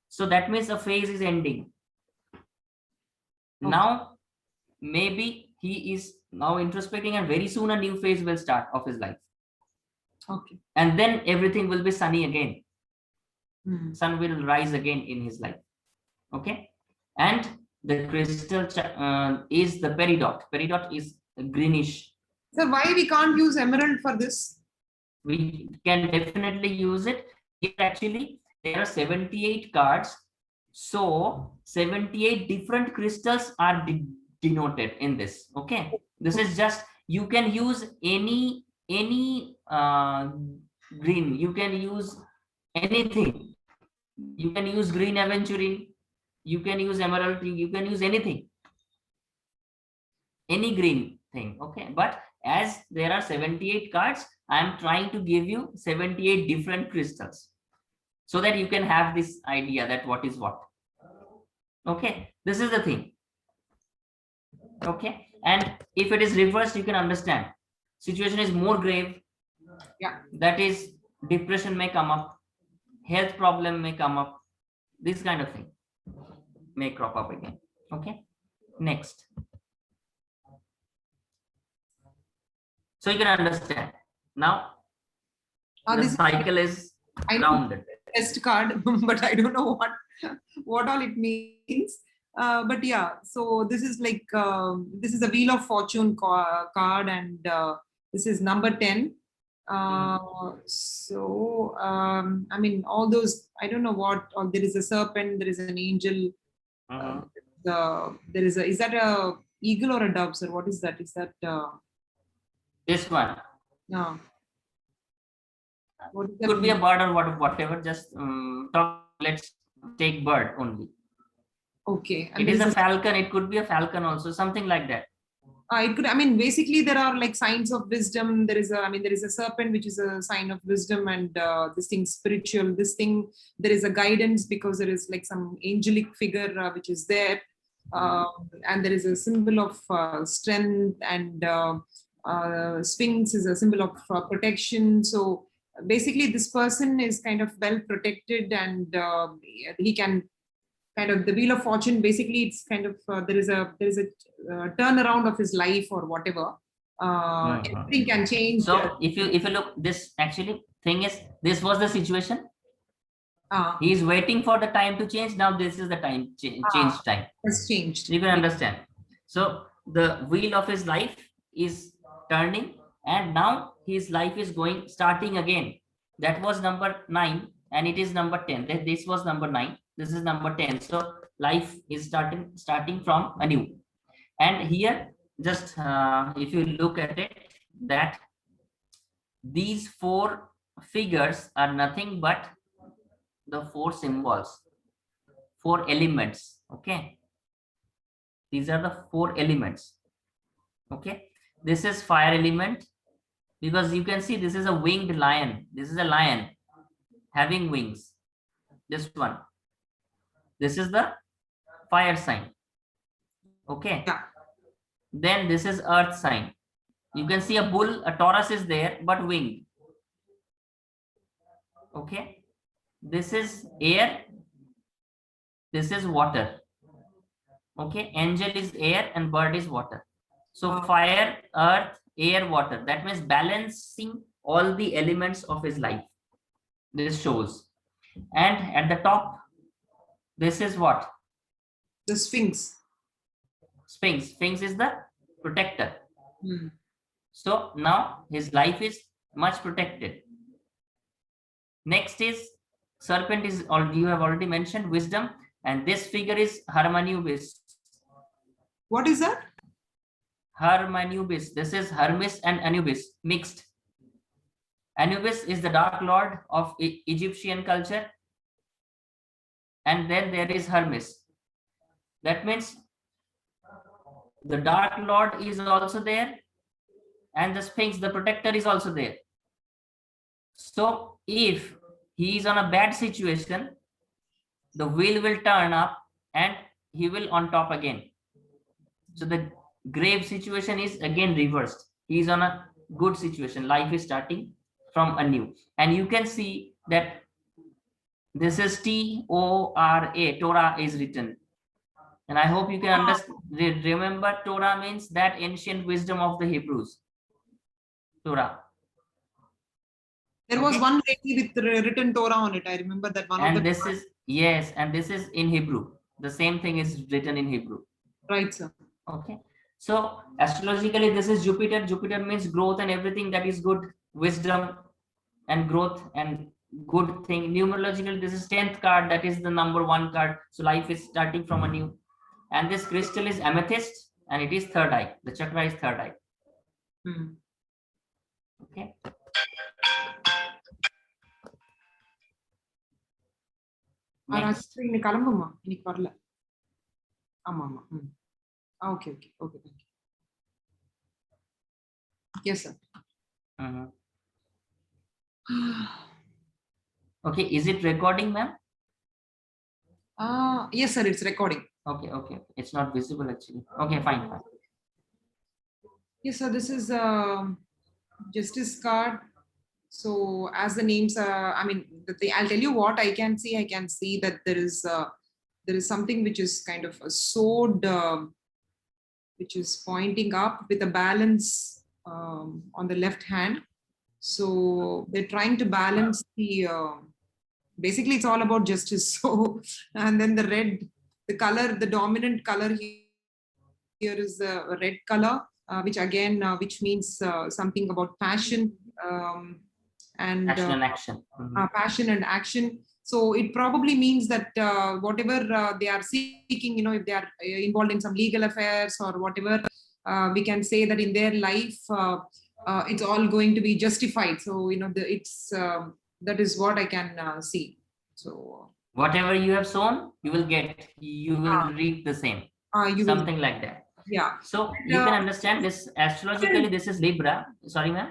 So that means a phase is ending. Okay. Now maybe he is now introspecting, and very soon a new phase will start of his life. Okay. And then everything will be sunny again. Sun will rise again in his life. Okay. And the crystal is the peridot. Peridot is greenish. So why we can't use emerald for this? We can definitely use it. Here actually there are 78 cards. So 78 different crystals are denoted in this. Okay. This is just, you can use any green. You can use anything. You can use green aventurine. You can use emerald. You can use anything. Any green thing. Okay. But as there are 78 cards, I am trying to give you 78 different crystals, so that you can have this idea that what is what. Okay. This is the thing. Okay. And if it is reversed, you can understand. situation is more grave, Yeah. that is depression may come up, health problem may come up, this kind of thing may crop up again. Okay, next. So you can understand now the This is, cycle is I know rounded. test card, but I don't know what all it means. But yeah, so this is like this is a Wheel of Fortune card, and this is number 10. So I mean, all those, I don't know what. There is a serpent, there is an angel. There is a, is that a eagle or a dove, sir? What is that? Is that This one no? What is that could be a mean? bird or whatever. Just let's take bird only. Okay, and It there is is a falcon. It could be a falcon also, something like that. it could, I mean, basically there are like signs of wisdom. There is a, I mean, there is a serpent, which is a sign of wisdom, and this thing spiritual. This thing, there is a guidance because there is like some angelic figure which is there, and there is a symbol of strength, and Sphinx is a symbol of protection. So basically, this person is kind of well protected, and he can kind of, the Wheel of Fortune, basically it's kind of there is a turnaround of his life or whatever. Everything can change. So if you look, this actually thing is, this was the situation. He is waiting for the time to change. Now this is the time, change time. Has changed. You can understand. So the wheel of his life is turning, and now his life is starting again. That was number 9, and it is number 10. This was number 9. This is number 10. So life is starting from anew. And here, just if you look at it, that these 4 figures are nothing but the 4 symbols, 4 elements. Okay, these are the 4 elements. Okay, this is fire element, because you can see this is a winged lion. This is a lion having wings. This one, this is the fire sign. Okay, Yeah. then this is earth sign. You can see a bull, a Taurus is there but winged. Okay, this is air, this is water. Okay, angel is air and bird is water. So fire, earth, air, water, that means balancing all the elements of his life. This shows. And at the top, this is what? The Sphinx. Sphinx is the protector. So now his life is much protected. Next is serpent, is all you have already mentioned, wisdom, and this figure is Hermanubis. What is that? Hermanubis. This is Hermes and Anubis mixed. Anubis is the dark lord of Egyptian culture, and then there is Hermes. That means the dark lord is also there, and the Sphinx, the protector, is also there. So if he is on a bad situation, the wheel will turn up and he will on top again. So the grave situation is again reversed. He is on a good situation. Life is starting from anew. And you can see that this is T-O-R-A, Torah is written. And I hope you can understand. Remember, Torah means that ancient wisdom of the Hebrews. Torah. There was one lady with written Torah on it. I remember that one. And this is, yes, and this is in Hebrew. The same thing is written in Hebrew. Right, sir. Okay. So astrologically, this is Jupiter. Jupiter means growth and everything that is good, wisdom and growth and good thing. Numerologically, this is 10th card. That is the number 1 card. So life is starting from anew. And this crystal is amethyst, and it is third eye. The chakra is third eye. Okay. Next. Okay. Thank you. Yes, sir. Okay, is it recording, ma'am? Yes, sir, it's recording. Okay. It's not visible actually. Okay, fine. Yes, sir, this is Justice card. So as the names, I mean, I'll tell you what I can see. I can see that there is something which is kind of a sword, which is pointing up with a balance on the left hand. So they're trying to balance the. Basically, it's all about justice. So, and then the red, the color, the dominant color here is the red color, which again, which means something about passion. And Action and action. passion and action. So it probably means that whatever they are seeking, if they are involved in some legal affairs or whatever, we can say that in their life, it's all going to be justified. So it's that is what I can see. So Whatever you have sown, you will get. You will reap the same. you Something will, like that. yeah. So you can understand this astrologically. This is Libra. Sorry, ma'am.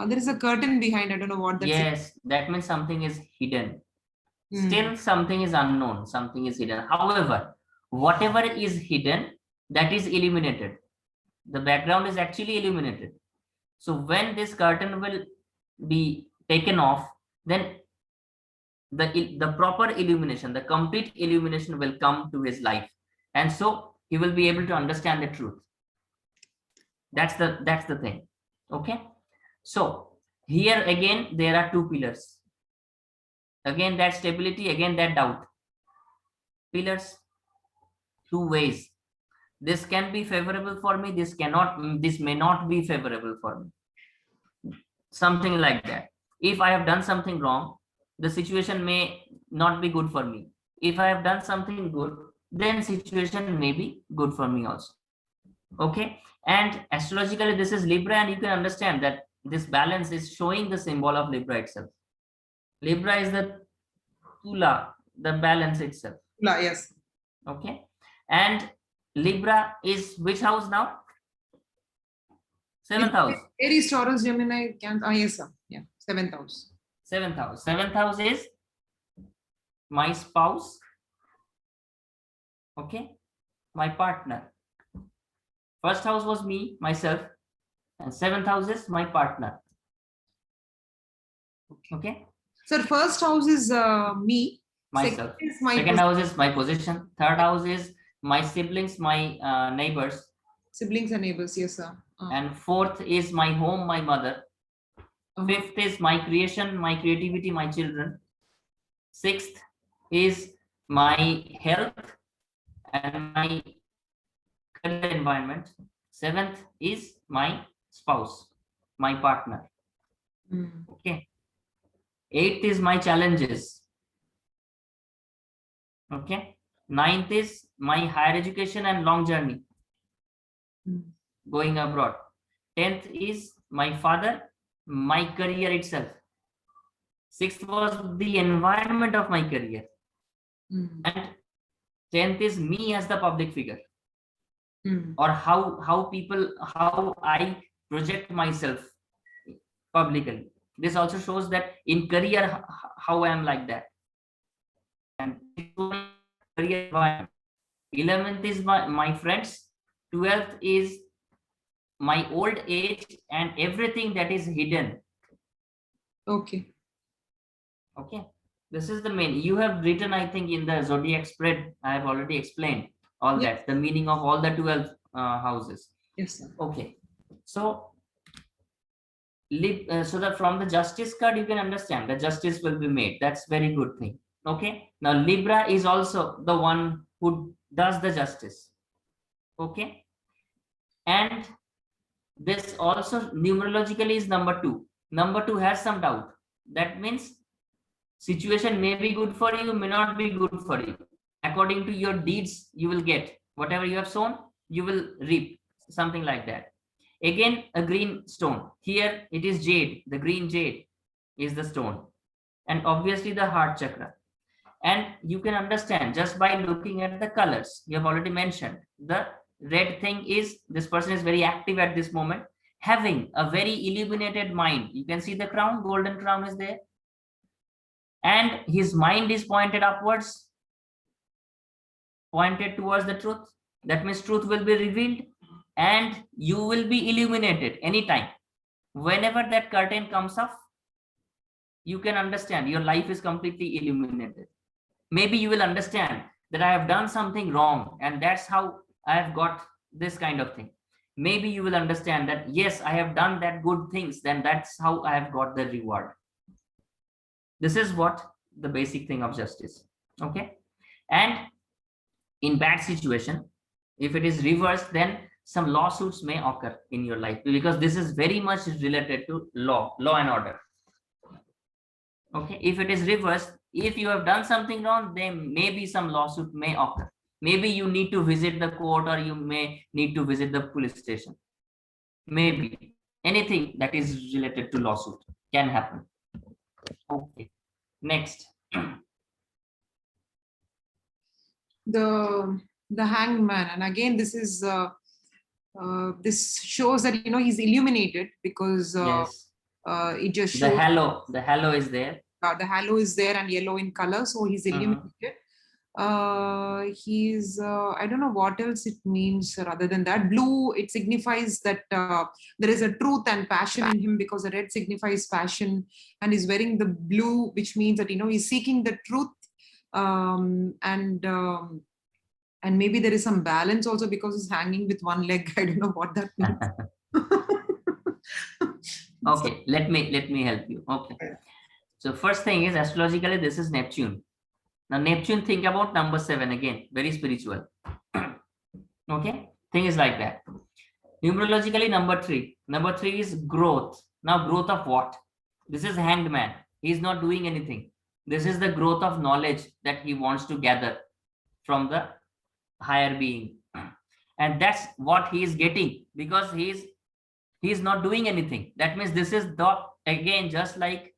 There is a curtain behind. I don't know what that's. Yes, that means something is hidden. Still, something is unknown. Something is hidden. However, whatever is hidden, that is illuminated. The background is actually illuminated. So when this curtain will be taken off, then the proper illumination, the complete illumination will come to his life, and so he will be able to understand the truth. That's the thing. Okay. So here again there are two pillars. Again that stability, again that doubt. Pillars, two ways. This can be favorable for me, this may not be favorable for me. Something like that. If I have done something wrong, the situation may not be good for me. If I have done something good, then situation may be good for me also. Okay. And astrologically this is Libra, and you can understand that this balance is showing the symbol of Libra itself. Libra is the Tula, the balance itself. Yes. Okay. And Libra is which house now? Seventh house. Aries, Taurus, Gemini, Cancer. Yes, sir. Yeah, seventh house. Seventh house. Seventh house is my spouse. Okay. My partner. First house was me, myself, and seventh house is my partner. Okay. Sir, first house is me. Myself. Second house is my position. Third house is my siblings, my neighbors. Siblings and neighbors, yes, sir. And fourth is my home, my mother. Fifth is my creation, my creativity, my children. Sixth is my health and my career environment. Seventh is my spouse, my partner. Okay. Eighth is my challenges. Okay. Ninth is my higher education and long journey, going abroad. 10th is my father, my career itself. 6th was the environment of my career. And 10th is me as the public figure, or how I project myself publicly. This also shows that in career how I am like that. And career environment. 11th is my friends. 12th is my old age and everything that is hidden. Okay. Okay. This is the main. You have written, I think, in the zodiac spread. I have already explained all that, the meaning of all the 12 houses. Yes, sir. Okay. So, so that from the justice card, you can understand that justice will be made. That's very good thing. Okay. Now, Libra is also the one who does the justice. Okay. And this also numerologically is number 2. Number 2 has some doubt. That means situation may be good for you, may not be good for you. According to your deeds, you will get whatever you have sown, you will reap, something like that. Again, a green stone. Here it is jade. The green jade is the stone, and obviously the heart chakra. And you can understand just by looking at the colors. You have already mentioned the red thing is this person is very active at this moment, having a very illuminated mind. You can see the crown, golden crown is there, and his mind is pointed upwards, pointed towards the truth. That means truth will be revealed and you will be illuminated anytime. whenever that curtain comes off, you can understand your life is completely illuminated. Maybe you will understand that I have done something wrong, and that's how I have got this kind of thing. Maybe you will understand that, yes, I have done that good things, then that's how I have got the reward. This is what the basic thing of justice. Okay. And in bad situation, if it is reversed, then some lawsuits may occur in your life, because this is very much related to law and order. Okay, if it is reversed, if you have done something wrong, then maybe some lawsuit may occur. Maybe you need to visit the court, or you may need to visit the police station. Maybe anything that is related to lawsuit can happen. Okay, next. The hanged man, and again this is this shows that he's illuminated, because Yes, it just the shows halo is there. the halo is there and yellow in color, so he's illuminated. He's I don't know what else it means rather than that. Blue, it signifies that there is a truth and passion in him, because the red signifies passion, and he's wearing the blue, which means that he's seeking the truth. And maybe there is some balance also, because he's hanging with one leg. I don't know what that means. Okay, let me help you. Okay, so first thing is, astrologically, this is Neptune. Now Neptune, think about number 7 again, very spiritual. Okay, thing is like that. Numerologically, number 3 is growth. Now growth of what? This is hanged man. He is not doing anything. This is the growth of knowledge that he wants to gather from the higher being, and that's what he is getting, because he is not doing anything. That means this is the, again, just like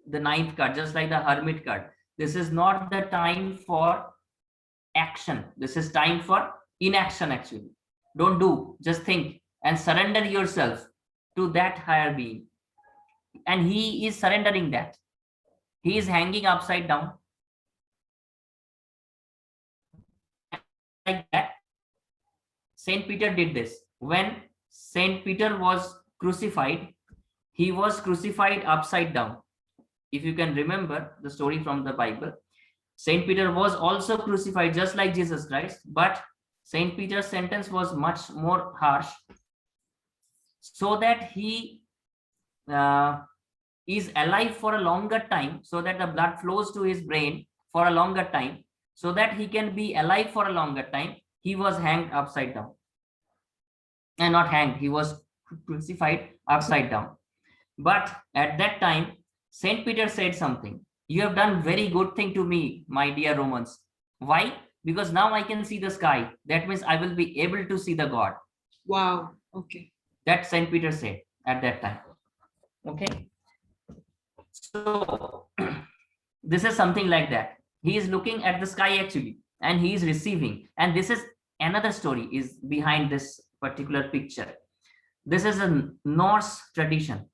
the 9th card, just like the Hermit card, this is not the time for action. This is time for inaction. Actually, don't do, just think and surrender yourself to that higher being, and he is surrendering that. He is hanging upside down like that. Saint Peter did this. When Saint Peter was crucified, he was crucified upside down. If you can remember the story from the Bible, Saint Peter was also crucified just like Jesus Christ, but Saint Peter's sentence was much more harsh, so that he is alive for a longer time, so that the blood flows to his brain for a longer time, so that he can be alive for a longer time. He was hanged upside down, and not hanged, he was crucified upside down. But at that time, Saint Peter said something: you have done very good thing to me, my dear Romans. Why? Because now I can see the sky. That means I will be able to see the God. Wow. Okay. That Saint Peter said at that time. Okay. So this is something like that. He is looking at the sky actually, and he is receiving. And this is another story is behind this particular picture. This is a Norse tradition,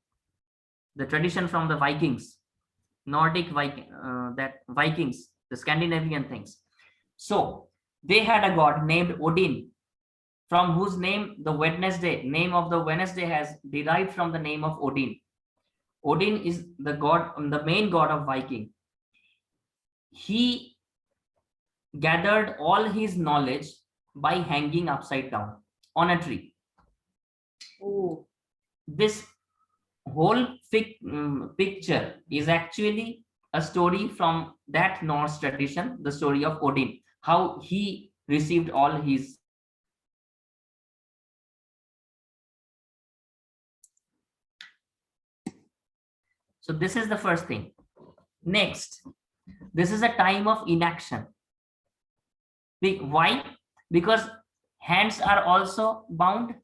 the tradition from the Vikings, Nordic Vikings, the Scandinavian things. So they had a god named Odin, from whose name the name of the Wednesday has derived from the name of Odin. Odin is the god, the main god of Viking. He gathered all his knowledge by hanging upside down on a tree. Oh. This whole picture is actually a story from that Norse tradition, the story of Odin, how he received all his. So this is the first thing. Next, this is a time of inaction. Why? Because hands are also bound,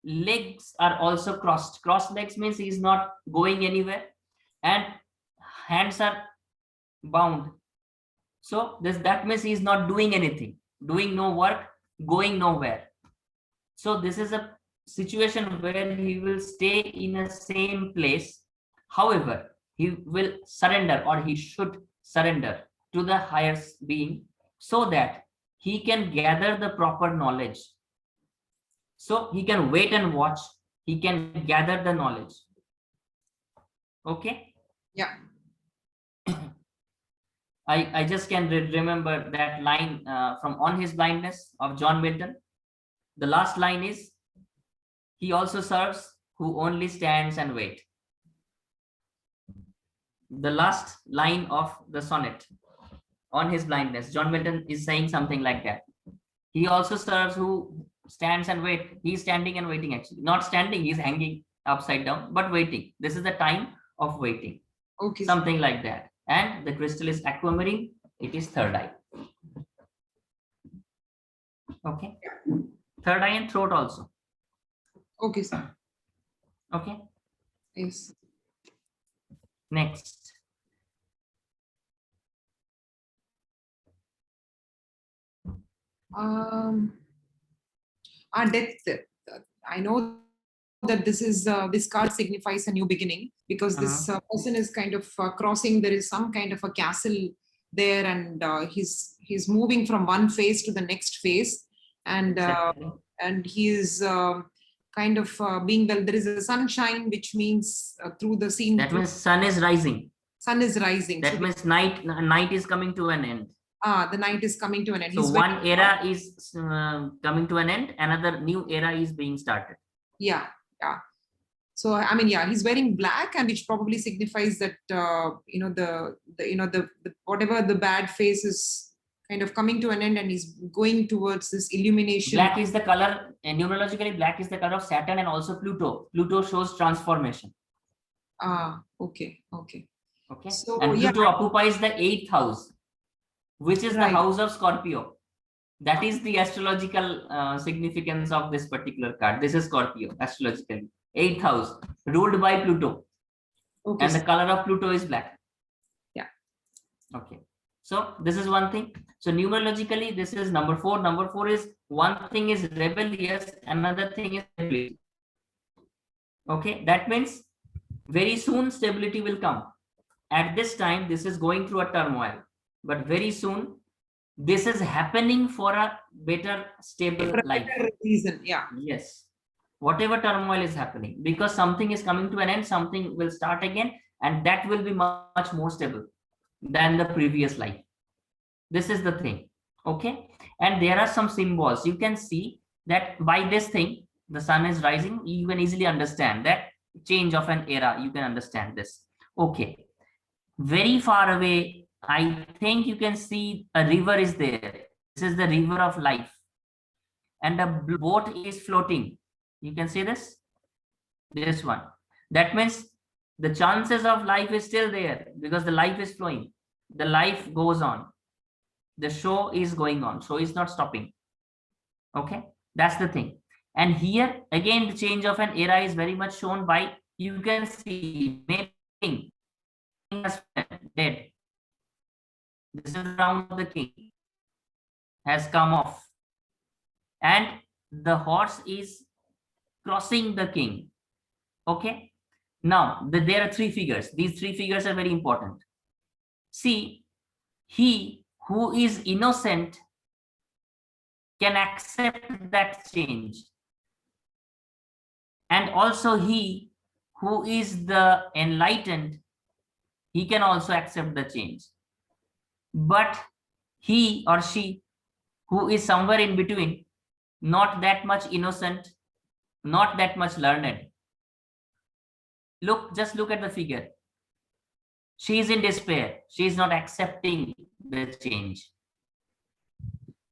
legs are also crossed. Crossed legs means he is not going anywhere, and hands are bound. So that means he is not doing anything, doing no work, going nowhere. So this is a situation where he will stay in a same place. However, he will surrender, or he should surrender to the higher being, so that he can gather the proper knowledge. So he can wait and watch, he can gather the knowledge. Okay. Yeah. I just can remember that line from On His Blindness of John Milton. The last line is, he also serves who only stands and wait. The last line of the sonnet On His Blindness, John Milton is saying something like that. He also serves who stands and wait. He's standing and waiting, actually. Not standing, he's hanging upside down, but waiting. This is the time of waiting. Okay. Something like that. And the crystal is aquamarine. It is third eye. Okay. Third eye and throat also. Okay, sir. Okay. Yes. Next. Our depth. I know that this card signifies a new beginning, because this person is kind of crossing. There is some kind of a castle there, and he's moving from one phase to the next phase, and he is kind of being, well, there is a sunshine, which means through the scene. That means sun is rising. Sun is rising. That means night is coming to an end. The night is coming to an end. So one era is coming to an end, another new era is being started. Yeah. So I mean, yeah, he's wearing black, and which probably signifies that the whatever the bad phase is kind of coming to an end, and he's going towards this illumination. Black is the color, and numerologically, black is the color of Saturn and also Pluto. Pluto shows transformation. Okay. So, and Pluto occupies the 8th house, which is the house of Scorpio. That is the astrological significance of this particular card. This is Scorpio, astrologically. 8th house, ruled by Pluto. Okay. And the color of Pluto is black. Yeah. Okay. So this is one thing. So numerologically, this is number 4. Number 4 is, one thing is rebellious, another thing is stability. Okay. That means very soon stability will come. At this time, this is going through a turmoil. But very soon, this is happening for a better, stable life. Reason, yeah. Yes. Whatever turmoil is happening, because something is coming to an end, something will start again, and that will be much more stable than the previous life. This is the thing. Okay. And there are some symbols. You can see that by this thing, the sun is rising. You can easily understand that change of an era. You can understand this. Okay. Very far away, I think you can see a river is there. This is the river of life. And a boat is floating. You can see this one. That means the chances of life is still there, because the life is flowing. The life goes on. The show is going on. Show is not stopping. Okay. That's the thing. And here again, the change of an era is very much shown by, you can see, king has dead. This is the round of the king has come off, and the horse is crossing the king. Okay. Now there are 3 figures. These 3 figures are very important. See, he who is innocent can accept that change, and also he who is the enlightened, he can also accept the change. But he or she who is somewhere in between, not that much innocent, not that much learned. Just look at the figure. She is in despair. She is not accepting the change.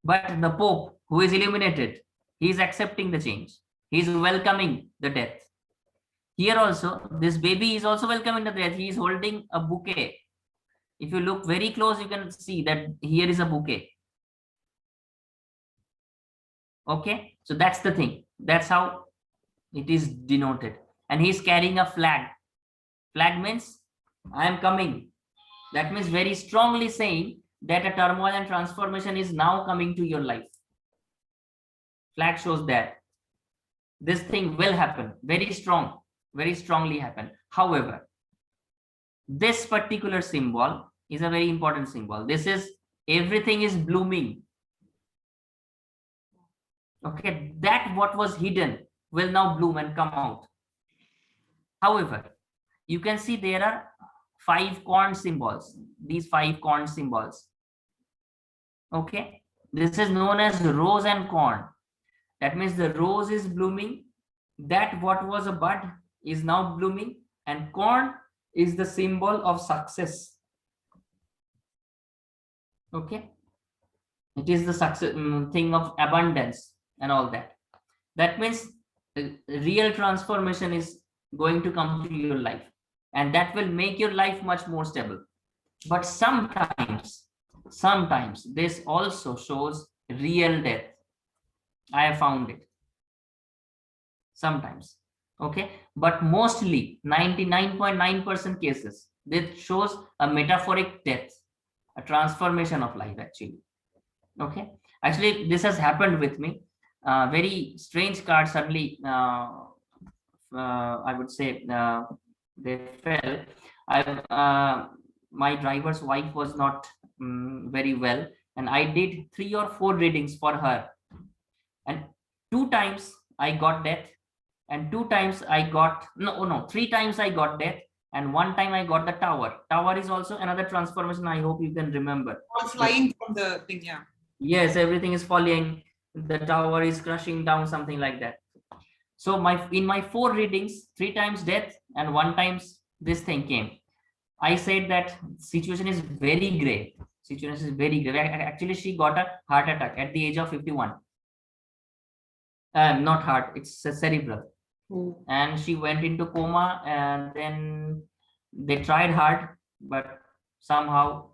But the Pope, who is illuminated, he is accepting the change. He is welcoming the death. Here also, this baby is also welcoming the death. He is holding a bouquet. If you look very close, you can see that here is a bouquet. Okay, so that's the thing. That's how it is denoted. And he's carrying a flag. Flag means I am coming. That means very strongly saying that a turmoil and transformation is now coming to your life. Flag shows that this thing will happen. Very strongly happen. However, this particular symbol is a very important symbol. This is, everything is blooming. Okay, that what was hidden will now bloom and come out. However, you can see there are 5 corn symbols, these 5 corn symbols. Okay, this is known as rose and corn. That means the rose is blooming, that what was a bud is now blooming, and corn is the symbol of success. Okay, it is the success thing of abundance and all that. That means real transformation is going to come to your life, and that will make your life much more stable. But sometimes this also shows real death. I have found it sometimes. Okay, but mostly 99.9% cases, this shows a metaphoric death, a transformation of life actually. Okay, actually this has happened with me. Very strange card suddenly, I would say, they fell. My driver's wife was not very well, and I did 3 or 4 readings for her, and 2 times I got death, and 2 times I got 3 times I got death, and 1 time I got the tower. Tower is also another transformation. I hope you can remember. It's flying from the thing, yeah. Yes, everything is falling, the tower is crushing down, something like that. So in my 4 readings, 3 times death and 1 times this thing came. I said that situation is very grave. Situation is very grave. Actually, she got a heart attack at the age of 51. Not heart, it's a cerebral. And she went into coma, and then they tried hard, but somehow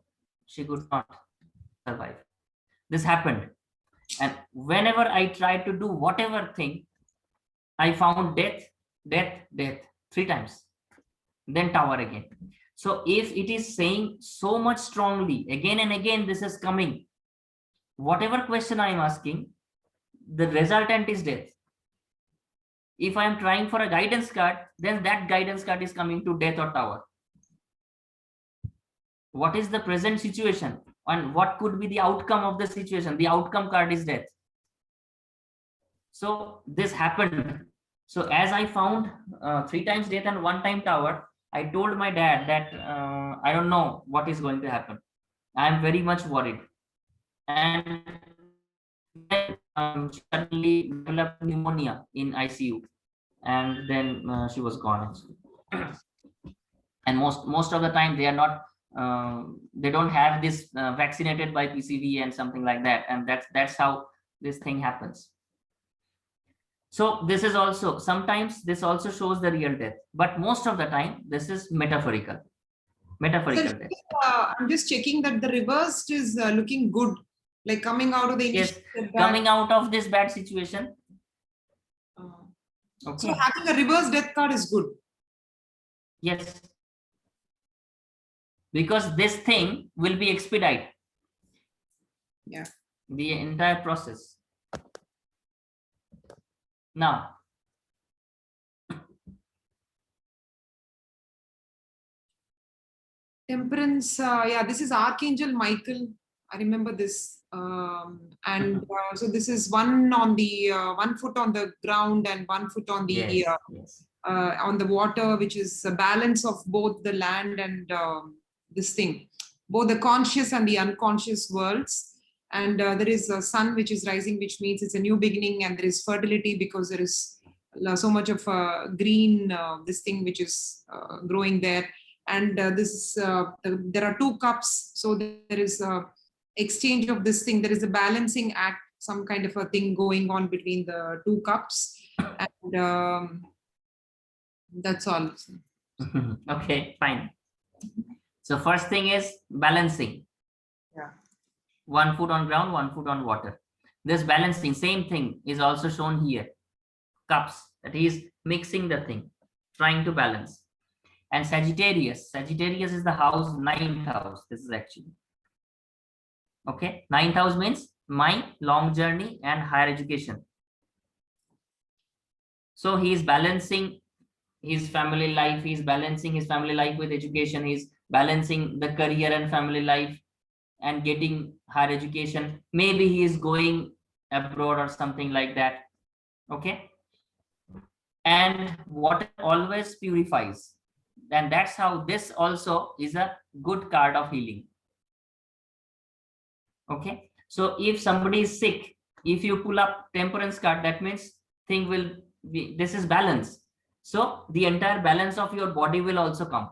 she could not survive. This happened. And whenever I tried to do whatever thing, I found death, 3 times, then tower again. So if it is saying so much strongly again and again, this is coming, whatever question I am asking, the resultant is death. If I am trying for a guidance card, then that guidance card is coming to death or tower. What is the present situation and what could be the outcome of the situation? The outcome card is death. So this happened. So as I found 3 times death and 1 time tower, I told my dad that I don't know what is going to happen. I am very much worried. And then she suddenly developed pneumonia in ICU, and then she was gone. And most of the time they are not, they don't have this vaccinated by PCV and something like that, and that's how this thing happens. So this is also, sometimes this also shows the real death, but most of the time this is metaphorical. Metaphorical death. I'm just checking that the reversed is looking good, like coming out of the yes, coming out of this bad situation. Okay. So having a reverse death card is good. Yes, because this thing will be expedite. Yeah. The entire process. Now, Temperance, yeah, this is Archangel Michael. I remember this. And so this is one on the 1 foot on the ground and 1 foot on the on the water, which is a balance of both the land and this thing, both the conscious and the unconscious worlds. And there is a sun which is rising, which means it's a new beginning, and there is fertility because there is so much of green, this thing which is growing there. And there are 2 cups, so there is a exchange of this thing. There is a balancing act, some kind of a thing going on between the 2 cups, and that's all. Okay, fine. So first thing is balancing. Yeah. 1 foot on ground, 1 foot on water. This balancing, same thing is also shown here. Cups, that he is mixing the thing, trying to balance. And Sagittarius is the house, 9th house. This is actually. Okay, 9th house means my long journey and higher education. So he is balancing his family life, he's balancing his family life with education, he's balancing the career and family life and getting higher education. Maybe he is going abroad or something like that. Okay. And water always purifies. and that's how this also is a good card of healing. Okay, so if somebody is sick, if you pull up temperance card, that means thing will be, this is balance. So the entire balance of your body will also come.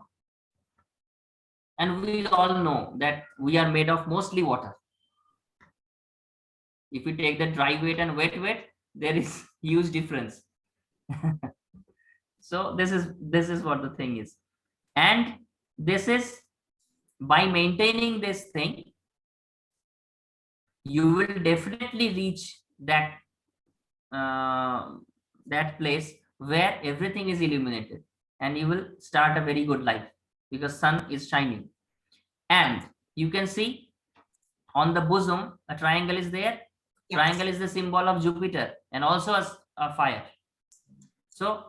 And we all know that we are made of mostly water. If we take the dry weight and wet weight, there is huge difference. So this is what the thing is. And this is, by maintaining this thing, you will definitely reach that that place where everything is illuminated, and you will start a very good life because sun is shining. And you can see on the bosom a triangle is there. Yes. Triangle is the symbol of Jupiter and also a fire. So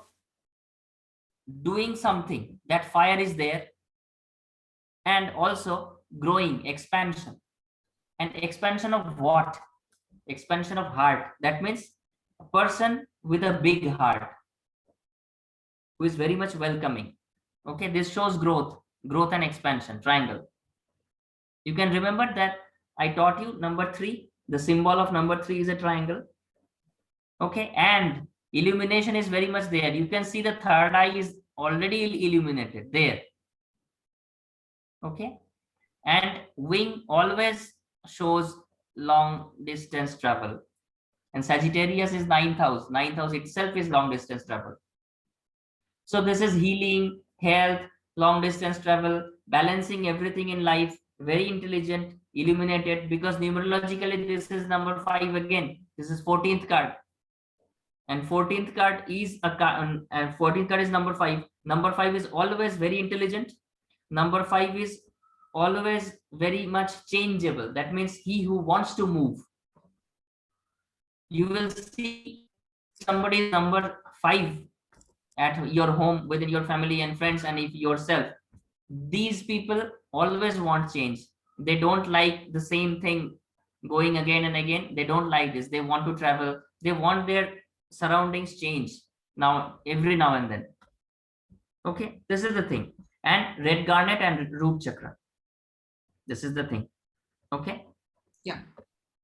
doing something, that fire is there, and also growing, expansion. And expansion of what? Expansion of heart. That means a person with a big heart who is very much welcoming. Okay, this shows growth and expansion, triangle. You can remember that I taught you number 3. The symbol of number 3 is a triangle. Okay, and illumination is very much there. You can see the third eye is already illuminated there. Okay, and wing always shows long distance travel, and Sagittarius is 9th house. 9th house itself is long distance travel. So this is healing, health, long distance travel, balancing everything in life, very intelligent, illuminated, because numerologically this is number 5 again. This is 14th card, and 14th card is a card, and 14th card is number 5. Number 5 is always very intelligent. Number 5 is always very much changeable. That means he who wants to move. You will see somebody number 5 at your home, within your family and friends, and if yourself. These people always want change. They don't like the same thing going again and again. They don't like this. They want to travel. They want their surroundings change now, every now and then. Okay, this is the thing. And red garnet and root chakra. This is the thing. Okay. Yeah.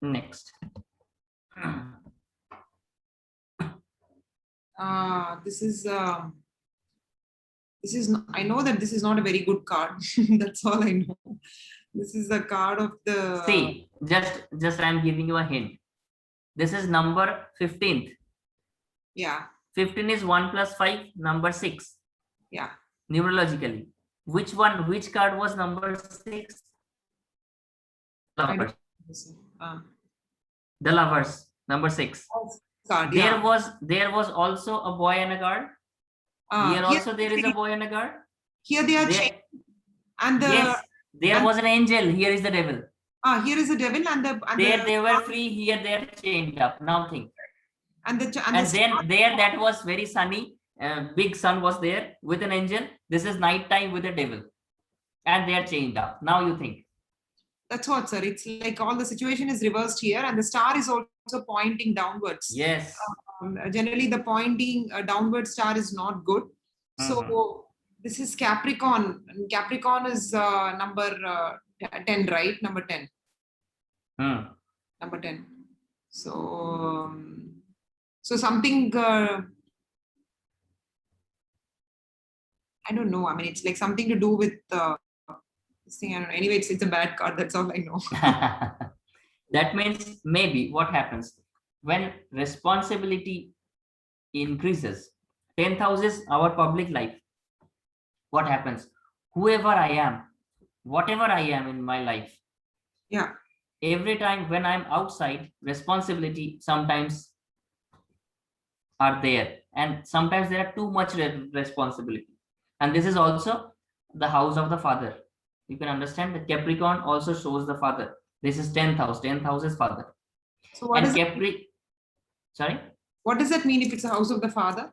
Next. This is I know that this is not a very good card. That's all I know. This is the card of the. See, just I'm giving you a hint. This is number 15th. Yeah. 15 is 1 plus 5, number 6. Yeah. Numerologically. Which one? Which card was number 6? Lovers. The lovers, number 6. Card, There yeah. was also a boy and a girl. Here also there is a boy and a girl. Here they are chained, and the yes, there was an angel. Here is the devil. here is the devil, and there they were free. Here they are chained up. Now think. And then there that was very sunny. Big sun was there with an angel. This is night time with a devil, and they are chained up. Now you think. That's what, sir. It's like all the situation is reversed here, and the star is also pointing downwards. Yes. Generally, the pointing downward star is not good. So this is Capricorn. And Capricorn is number 10, right? Number 10. Number 10. So, so something. I don't know. I mean, it's like something to do with this thing. I don't know. Anyway, it's a bad card. That's all I know. That means maybe what happens when responsibility increases. 10th house is our public life. What happens? Whoever I am, whatever I am in my life. Yeah. Every time when I'm outside, responsibility sometimes are there, and sometimes there are too much responsibility. And this is also the house of the father. You can understand that Capricorn also shows the father. This is 10th house. 10th house is father. So what is Sorry? What does that mean if it's a house of the father?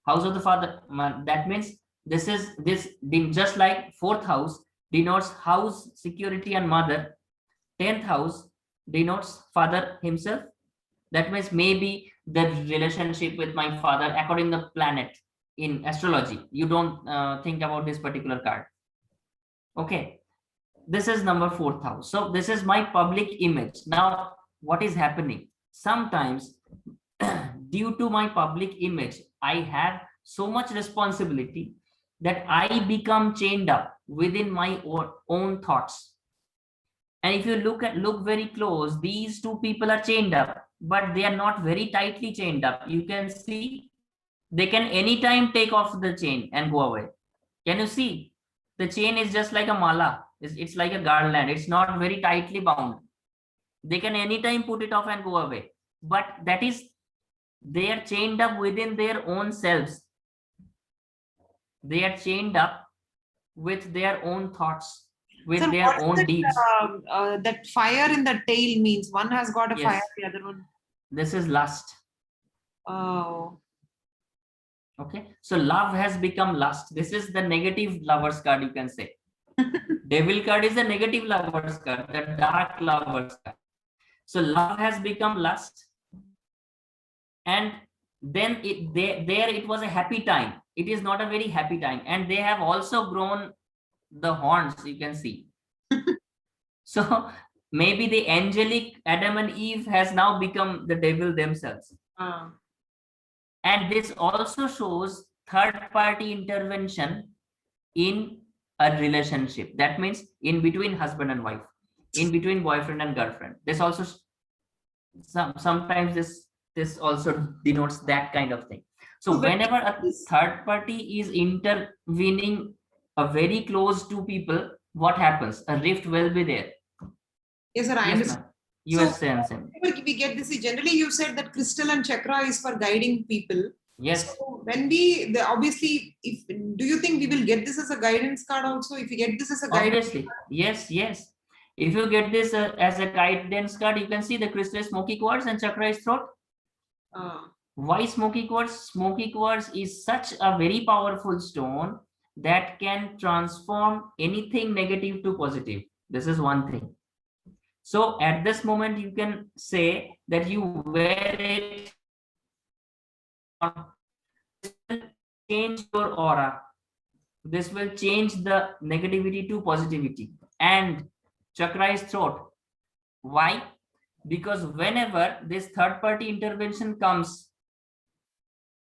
House of the father. That means this just like 4th house denotes house, security, and mother. 10th house denotes father himself. That means maybe the relationship with my father according to the planet. in astrology. You don't think about this particular card. Okay, this is number 4th house. So this is my public image. Now what is happening? Sometimes due to my public image, I have so much responsibility that I become chained up within my own thoughts. And if you look very close, these two people are chained up, but they are not very tightly chained up. You can see they can anytime take off the chain and go away. Can you see? The chain is just like a mala. It's like a garland. It's not very tightly bound. They can anytime put it off and go away. But that is, they are chained up within their own selves. They are chained up with their own thoughts, with So their what own that, deeds. that fire in the tail means? One has got a Yes. fire, the other one. This is lust. Oh. Okay, so love has become lust. This is the negative lovers card, you can say. Devil card is the negative lovers card, the dark lovers card. So love has become lust, and then there it was a happy time. It is not a very happy time, and they have also grown the horns, you can see. So maybe the angelic Adam and Eve has now become the devil themselves. And this also shows third party intervention in a relationship. That means in between husband and wife, in between boyfriend and girlfriend. This also sometimes this also denotes that kind of thing. So whenever a third party is intervening a very close to people, what happens? A rift will be there. Yes, sir, I understand. You So, are saying. we get this. Generally, you said that crystal and chakra is for guiding people. Yes. So when obviously, if do you think we will get this as a guidance card also? If we get this as a guidance, Obviously, yes, yes. If you get this as a guidance card, you can see the crystal is smoky quartz and chakra is throat. Why smoky quartz? Smoky quartz is such a very powerful stone that can transform anything negative to positive. This is one thing. So at this moment, you can say that you wear it, change your aura. This will change the negativity to positivity. And chakra is throat. Why? Because whenever this third party intervention comes,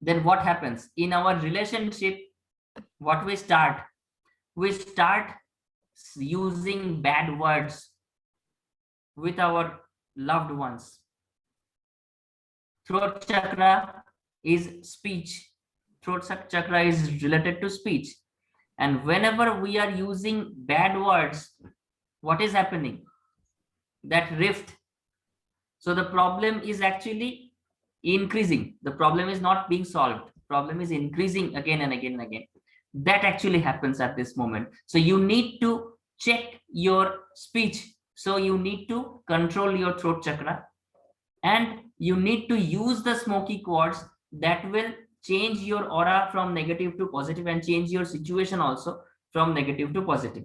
then what happens in our relationship? What we start using bad words with our loved ones. Throat chakra is speech. Throat chakra is related to speech. And whenever we are using bad words, what is happening? That rift. So the problem is actually increasing. The problem is not being solved. Problem is increasing again and again and again. That actually happens at this moment. So you need to check your speech. So you need to control your throat chakra, and you need to use the smoky quartz that will change your aura from negative to positive and change your situation also from negative to positive.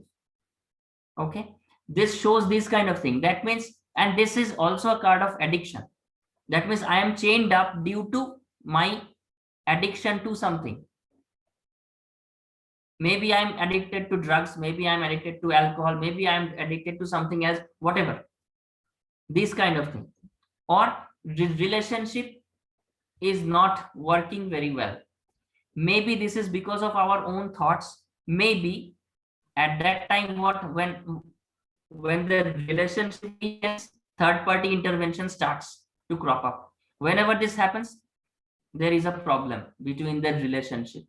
Okay, this shows this kind of thing. That means, and this is also a card of addiction. That means I am chained up due to my addiction to something. Maybe I'm addicted to drugs, maybe I'm addicted to alcohol, maybe I'm addicted to something else, whatever. This kind of thing. Or relationship is not working very well. Maybe this is because of our own thoughts. Maybe at that time, when the relationship ends, third party intervention starts to crop up. Whenever this happens, there is a problem between the relationship.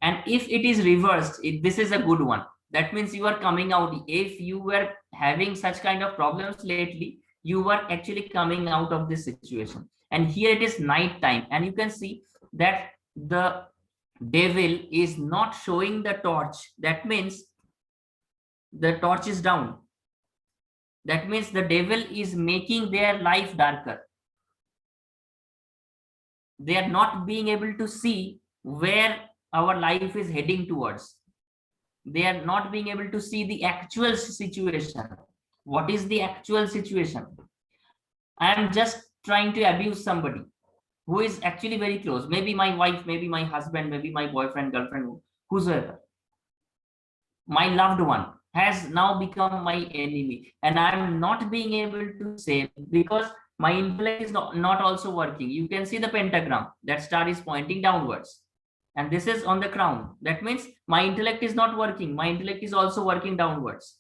And if it is reversed, this is a good one. That means you are coming out. If you were having such kind of problems lately, you were actually coming out of this situation. And here it is night time, and you can see that the devil is not showing the torch. That means the torch is down. That means the devil is making their life darker. They are not being able to see where our life is heading towards. They are not being able to see the actual situation. What is the actual situation? I am just trying to abuse somebody. who is actually very close, maybe my wife, maybe my husband, maybe my boyfriend, girlfriend, whosoever, my loved one has now become my enemy, and I'm not being able to say because my intellect is not also working. You can see the pentagram, that star is pointing downwards, and this is on the crown. That means my intellect is not working, my intellect is also working downwards.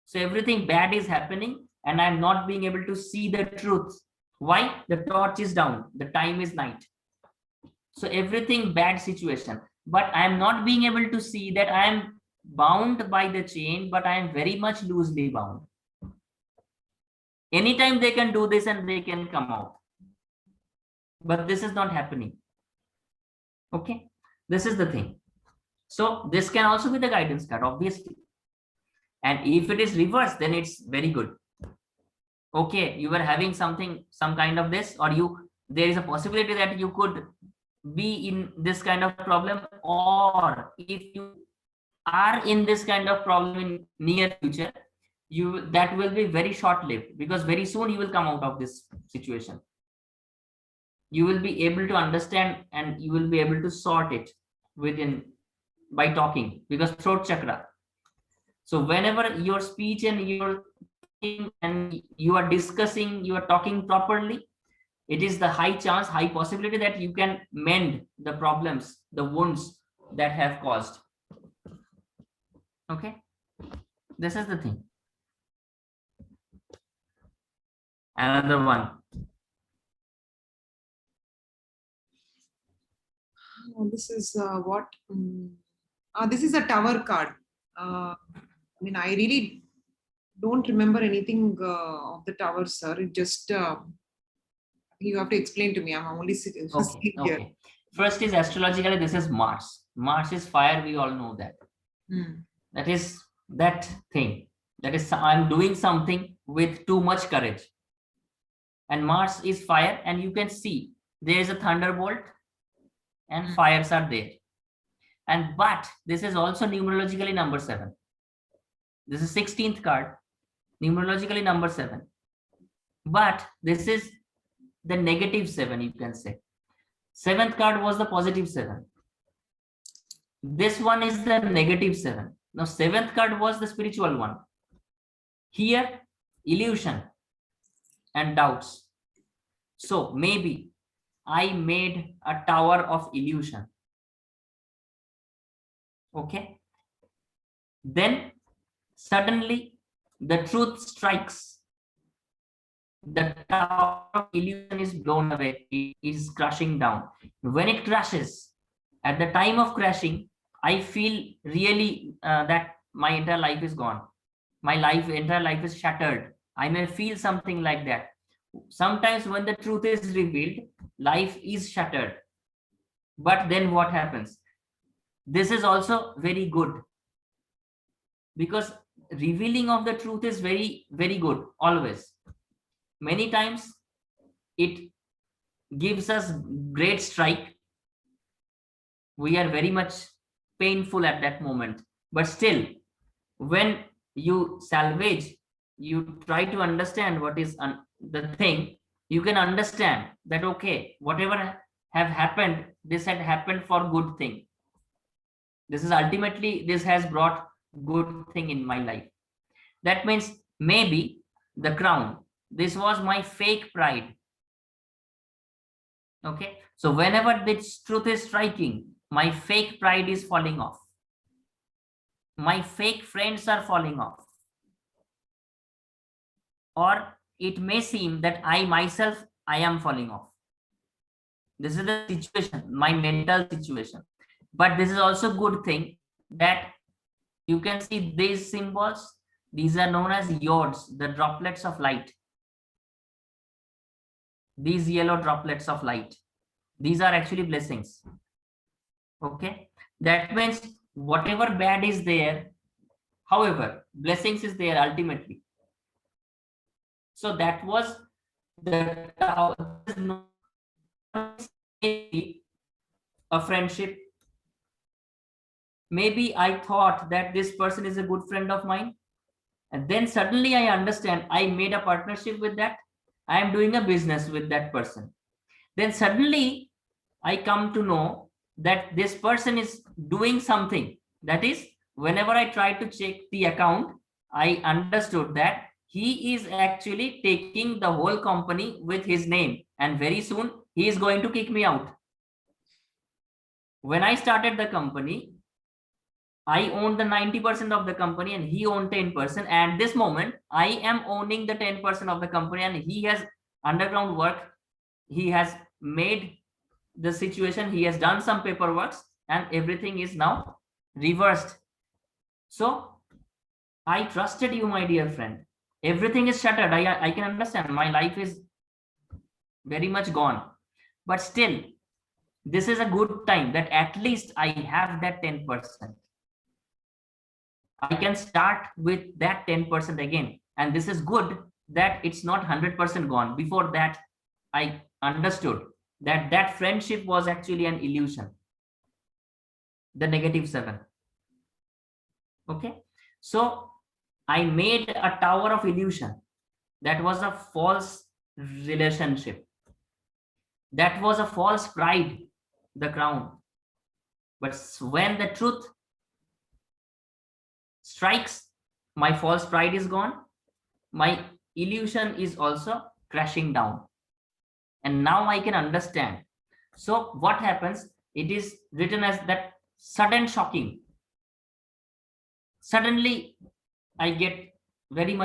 So everything bad is happening, and I'm not being able to see the truth. Why? The torch is down, the time is night. So everything bad situation, but I am not being able to see that I am bound by the chain, but I am very much loosely bound. Anytime they can do this and they can come out, but this is not happening. Okay, this is the thing. So this can also be the guidance card, obviously, and if it is reversed, then it's very good. Okay, you were having something, some kind of this, or there is a possibility that you could be in this kind of problem, or if you are in this kind of problem in near future, that will be very short lived, because very soon you will come out of this situation. You will be able to understand, and you will be able to sort it within by talking, because throat chakra. So whenever your speech and your and you are discussing, you are talking properly, it is the high chance, high possibility that you can mend the problems, the wounds that have caused. Okay, this is the thing. Another one. This is what? This is a tower card. I mean, I really don't remember anything of the tower, sir. It just you have to explain to me. I'm only sitting here. Okay. First is astrologically, this is Mars. Mars is fire. We all know that. That is that thing. That is, I'm doing something with too much courage. And Mars is fire, and you can see there is a thunderbolt, and fires are there. And but this is also numerologically number 7. This is 16th card, numerologically number 7. But this is the negative 7, you can say. 7th card was the positive 7. This one is the negative 7. Now 7th card was the spiritual one. Here, illusion and doubts. So maybe I made a tower of illusion. Okay. Then suddenly the truth strikes. The tower of illusion is blown away. It is crashing down. When it crashes, at the time of crashing, I feel really that my entire life is gone. My entire life is shattered. I may feel something like that. Sometimes when the truth is revealed, life is shattered. But then what happens? This is also very good, because revealing of the truth is very, very good always. Many times it gives us great strike. We are very much painful at that moment, but still when you salvage, you try to understand what is the thing, you can understand that okay, whatever have happened, this had happened for good thing. This is ultimately, this has brought good thing in my life. That means maybe the crown, this was my fake pride. Okay, so whenever this truth is striking, my fake pride is falling off. My fake friends are falling off. Or it may seem that I myself, I am falling off. This is the situation, my mental situation. But this is also good thing that you can see these symbols. These are known as yods, the droplets of light. These yellow droplets of light, these are actually blessings. Okay, that means whatever bad is there, however, blessings is there ultimately. So that was the a friendship. Maybe I thought that this person is a good friend of mine, and then suddenly I understand I made a partnership with that. I am doing a business with that person. Then suddenly I come to know that this person is doing something. That is, whenever I try to check the account, I understood that he is actually taking the whole company with his name, and very soon he is going to kick me out. When I started the company, I owned the 90% of the company and he owned 10%. At this moment, I am owning the 10% of the company, and he has underground work. He has made the situation, he has done some paperwork, and everything is now reversed. So I trusted you, my dear friend. Everything is shattered. I can understand. My life is very much gone. But still, this is a good time that at least I have that 10%. I can start with that 10% again. And this is good that it's not 100% gone. Before that, I understood that that friendship was actually an illusion. The -7. Okay. So I made a tower of illusion. That was a false relationship. That was a false pride, the crown. But when the truth strikes, my false pride is gone. My illusion is also crashing down. And now I can understand. So what happens? It is written as that sudden shocking. Suddenly, I get very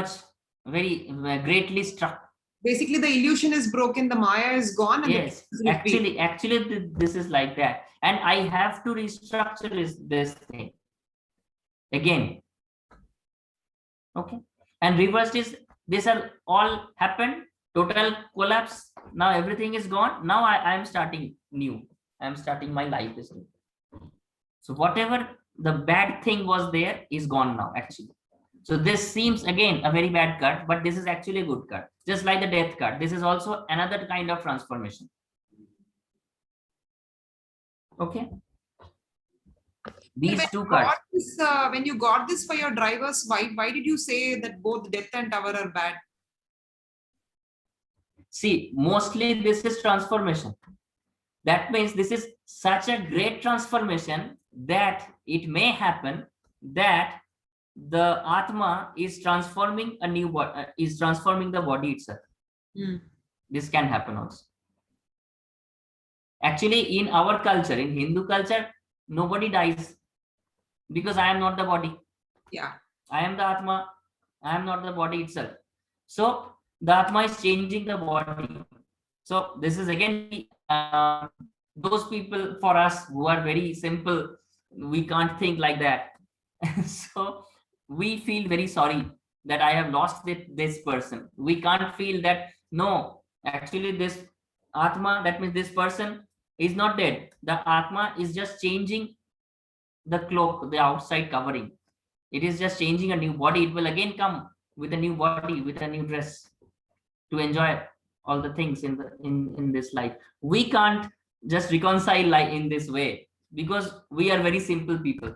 greatly struck. Basically, the illusion is broken, the Maya is gone, and Yes, actually, this is like that, and I have to restructure this thing again. Okay, and reversed is this are all happened, total collapse. Now everything is gone. Now I am starting new. I am starting my life is new. So whatever the bad thing was there is gone now actually. So this seems again a very bad card, but this is actually a good card. Just like the death card, this is also another kind of transformation. Okay. These two cards. When you got this for your drivers, why did you say that both death and tower are bad? See, mostly this is transformation. That means this is such a great transformation that it may happen that the Atma is transforming a new body, is transforming the body itself. This can happen also. Actually, in our culture, in Hindu culture, nobody dies because I am not the body. Yeah. I am the Atma. I am not the body itself. So the Atma is changing the body. So this is again those people for us who are very simple, we can't think like that. So we feel very sorry that I have lost this person. We can't feel that no, actually this Atma, that means this person is not dead. The Atma is just changing the cloak, the outside covering. It is just changing a new body. It will again come with a new body, with a new dress to enjoy all the things in this life. We can't just reconcile like in this way because we are very simple people.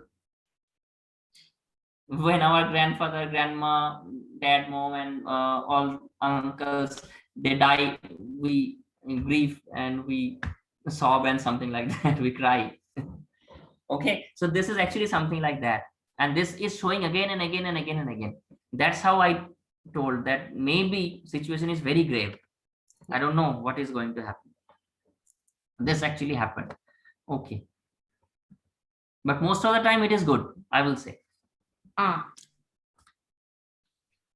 When our grandfather, grandma, dad, mom, and all uncles, they die, we grieve and we sob and something like that. We cry. Okay, so this is actually something like that, and this is showing again and again and again and again. That's how I told that maybe situation is very grave. I don't know what is going to happen. This actually happened. Okay, but most of the time it is good, I will say.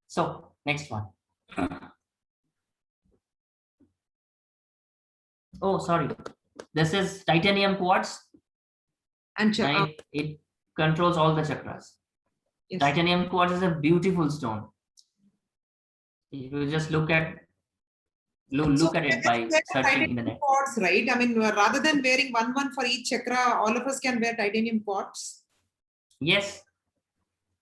So next one. Oh, sorry, this is titanium quartz, and it controls all the chakras. Yes. Titanium quartz is a beautiful stone. If you just look at it by searching internet. Quartz, right? I mean, rather than wearing one for each chakra, all of us can wear titanium quartz. Yes,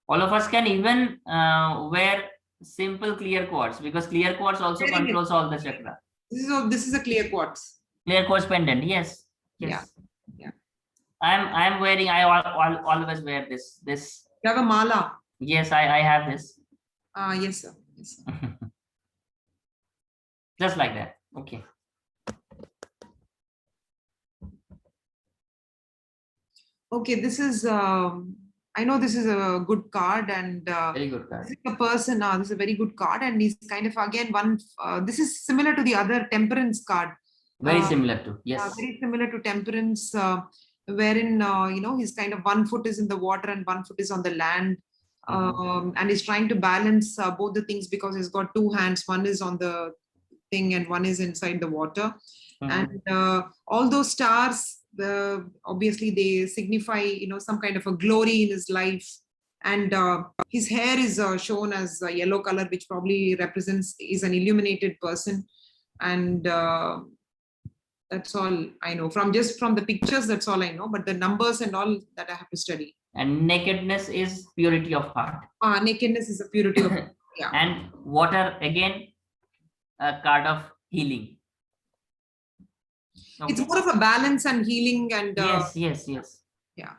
all of us can even wear simple clear quartz, because clear quartz also controls all the chakra. This is a clear quartz. Clear quartz pendant. Yes. Yes. Yeah. I'm wearing. I always wear this. You have a mala. Yes, I have this. Yes, sir. Yes, sir. Just like that. Okay. Okay, this is. I know this is a good card, and Very good this card. is a person. This is a very good card, and he's kind of again one. This is similar to the other Temperance card. Very Uh, similar to, yes. Very similar to Temperance, wherein his kind of one foot is in the water and one foot is on the land, and he's trying to balance both the things because he's got two hands. One is on the thing and one is inside the water, and all those stars, obviously they signify some kind of a glory in his life, and his hair is shown as a yellow color, which probably represents is an illuminated person, and that's all I know from the pictures. That's all I know, but the numbers and all that I have to study. And nakedness is purity of heart. Nakedness is a purity of yeah. And water, again, a card of healing. It's more of a balance and healing and yes. Yeah.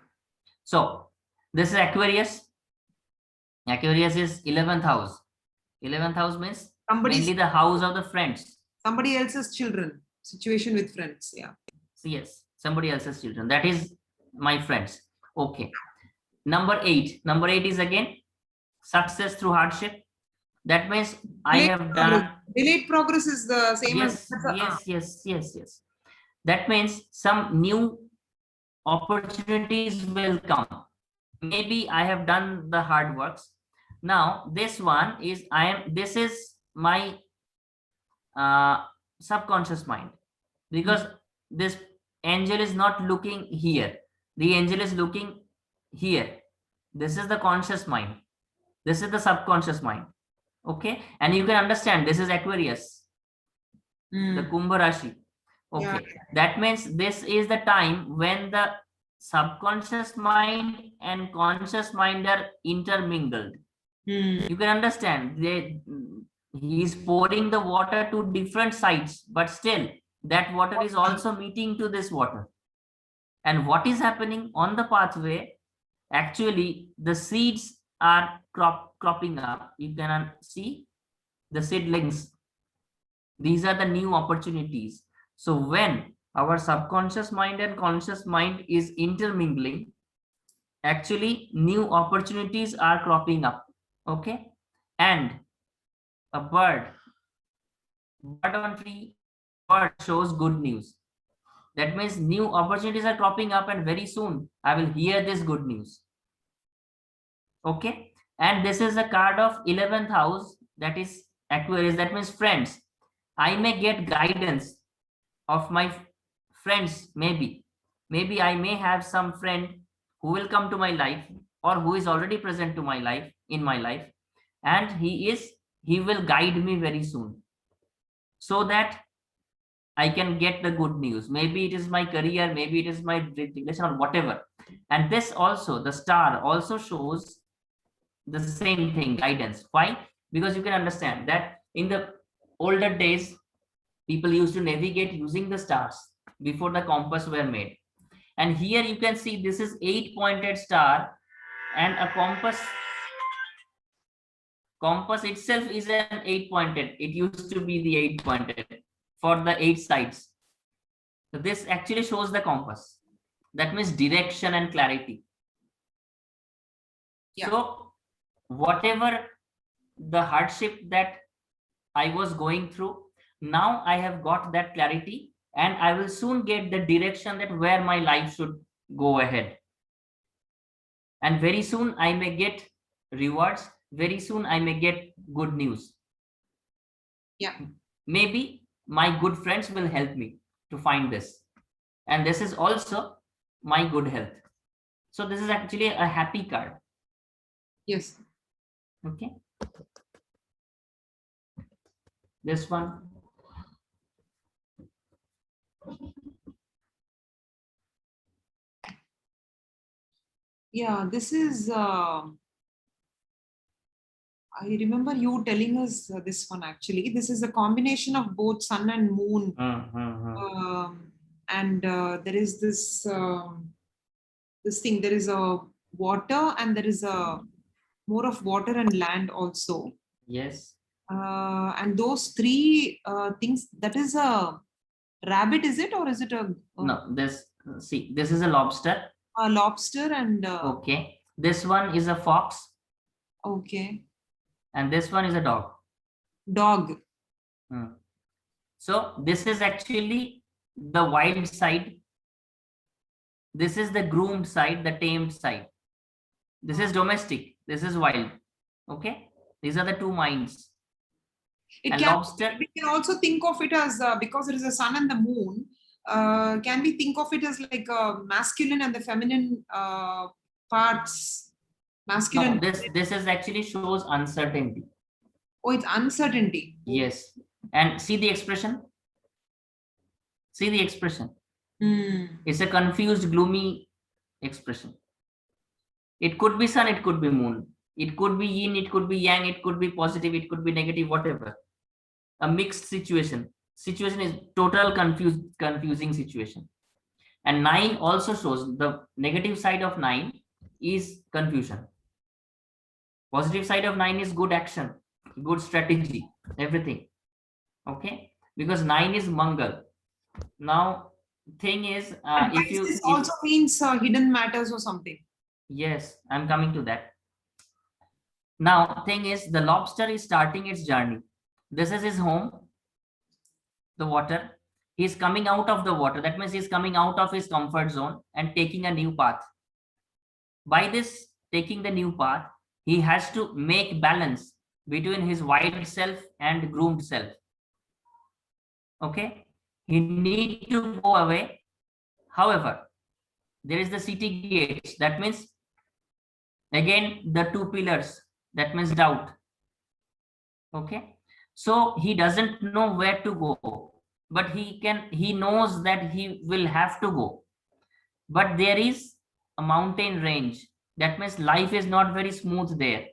So this is Aquarius. Aquarius is 11th house. 11th house means mainly the house of the friends. Somebody else's children. Situation with friends. Yeah. So yes, somebody else's children. That is my friends. Okay. Number 8. Number 8 is again success through hardship. That means I have done. Delayed progress is the same yes, as yes. That means some new opportunities will come. Maybe I have done the hard works. Now this one is this is my subconscious mind, because this angel is not looking here. The angel is looking here. This is the conscious mind. This is the subconscious mind. Okay, and you can understand this is Aquarius, the Kumbha Rashi. Okay, that means this is the time when the subconscious mind and conscious mind are intermingled. You can understand he is pouring the water to different sides, but still that water is also meeting to this water. And what is happening on the pathway? Actually, the seeds are cropping up. You can see the seedlings. These are the new opportunities. So when our subconscious mind and conscious mind is intermingling, actually new opportunities are cropping up. Okay, and a bird on tree, bird shows good news. That means new opportunities are cropping up, and very soon I will hear this good news. Okay, and this is a card of 11th house, that is Aquarius. That means friends. I may get guidance of my friends. Maybe I may have some friend who will come to my life, or who is already present to my life, in my life, and he will guide me very soon, so that I can get the good news. Maybe it is my career, maybe it is my relation, or whatever. And this also, the star also shows the same thing, guidance. Why? Because you can understand that in the older days, people used to navigate using the stars before the compass were made. And here you can see this is 8-pointed star, and a compass itself is an 8-pointed. It used to be the 8-pointed for the 8 sides. So this actually shows the compass. That means direction and clarity. Yeah. So whatever the hardship that I was going through, now I have got that clarity, and I will soon get the direction that where my life should go ahead. And very soon I may get rewards. Very soon I may get good news. Yeah. Maybe my good friends will help me to find this. And this is also my good health. So this is actually a happy card. Yes. Okay. This one. Yeah, this is I remember you telling us this one actually. This is a combination of both sun and moon. And there is this this thing. There is a water, and there is a more of water and land also. Yes. And those three things. That is a rabbit, is it, or is it a? No. This is a lobster. A lobster and Okay. This one is a fox okay, and this one is a dog. dog. Hmm. So this is actually the wild side. This is the groomed side, the tamed side. This is domestic. This is wild. Okay. These are the two minds. It And can lobster. we can also think of it as because there is a sun and the moon. Can we think of it as like a masculine and the feminine parts? Masculine. No, this is actually shows uncertainty. Oh, it's uncertainty. Yes. And see the expression. See the expression. Hmm. It's a confused, gloomy expression. It could be sun, it could be moon. It could be yin, it could be yang, it could be positive, it could be negative, whatever. A mixed situation. Situation is total confusing situation. And 9 also shows the negative side of 9 is confusion. Positive side of 9 is good action, good strategy, everything. Okay, because 9 is Mangal. Now, thing is, if you this also means hidden matters or something. yes, I'm coming to that. Now, thing is, the lobster is starting its journey. This is his home, the water. He's coming out of the water. That means he's coming out of his comfort zone and taking a new path. By this taking the new path, he has to make balance between his wild self and groomed self. Okay, he need to go away. However, there is the city gates. That means again the two pillars. That means doubt. Okay, so he doesn't know where to go, but he knows that he will have to go. But there is a mountain range. That means life is not very smooth there.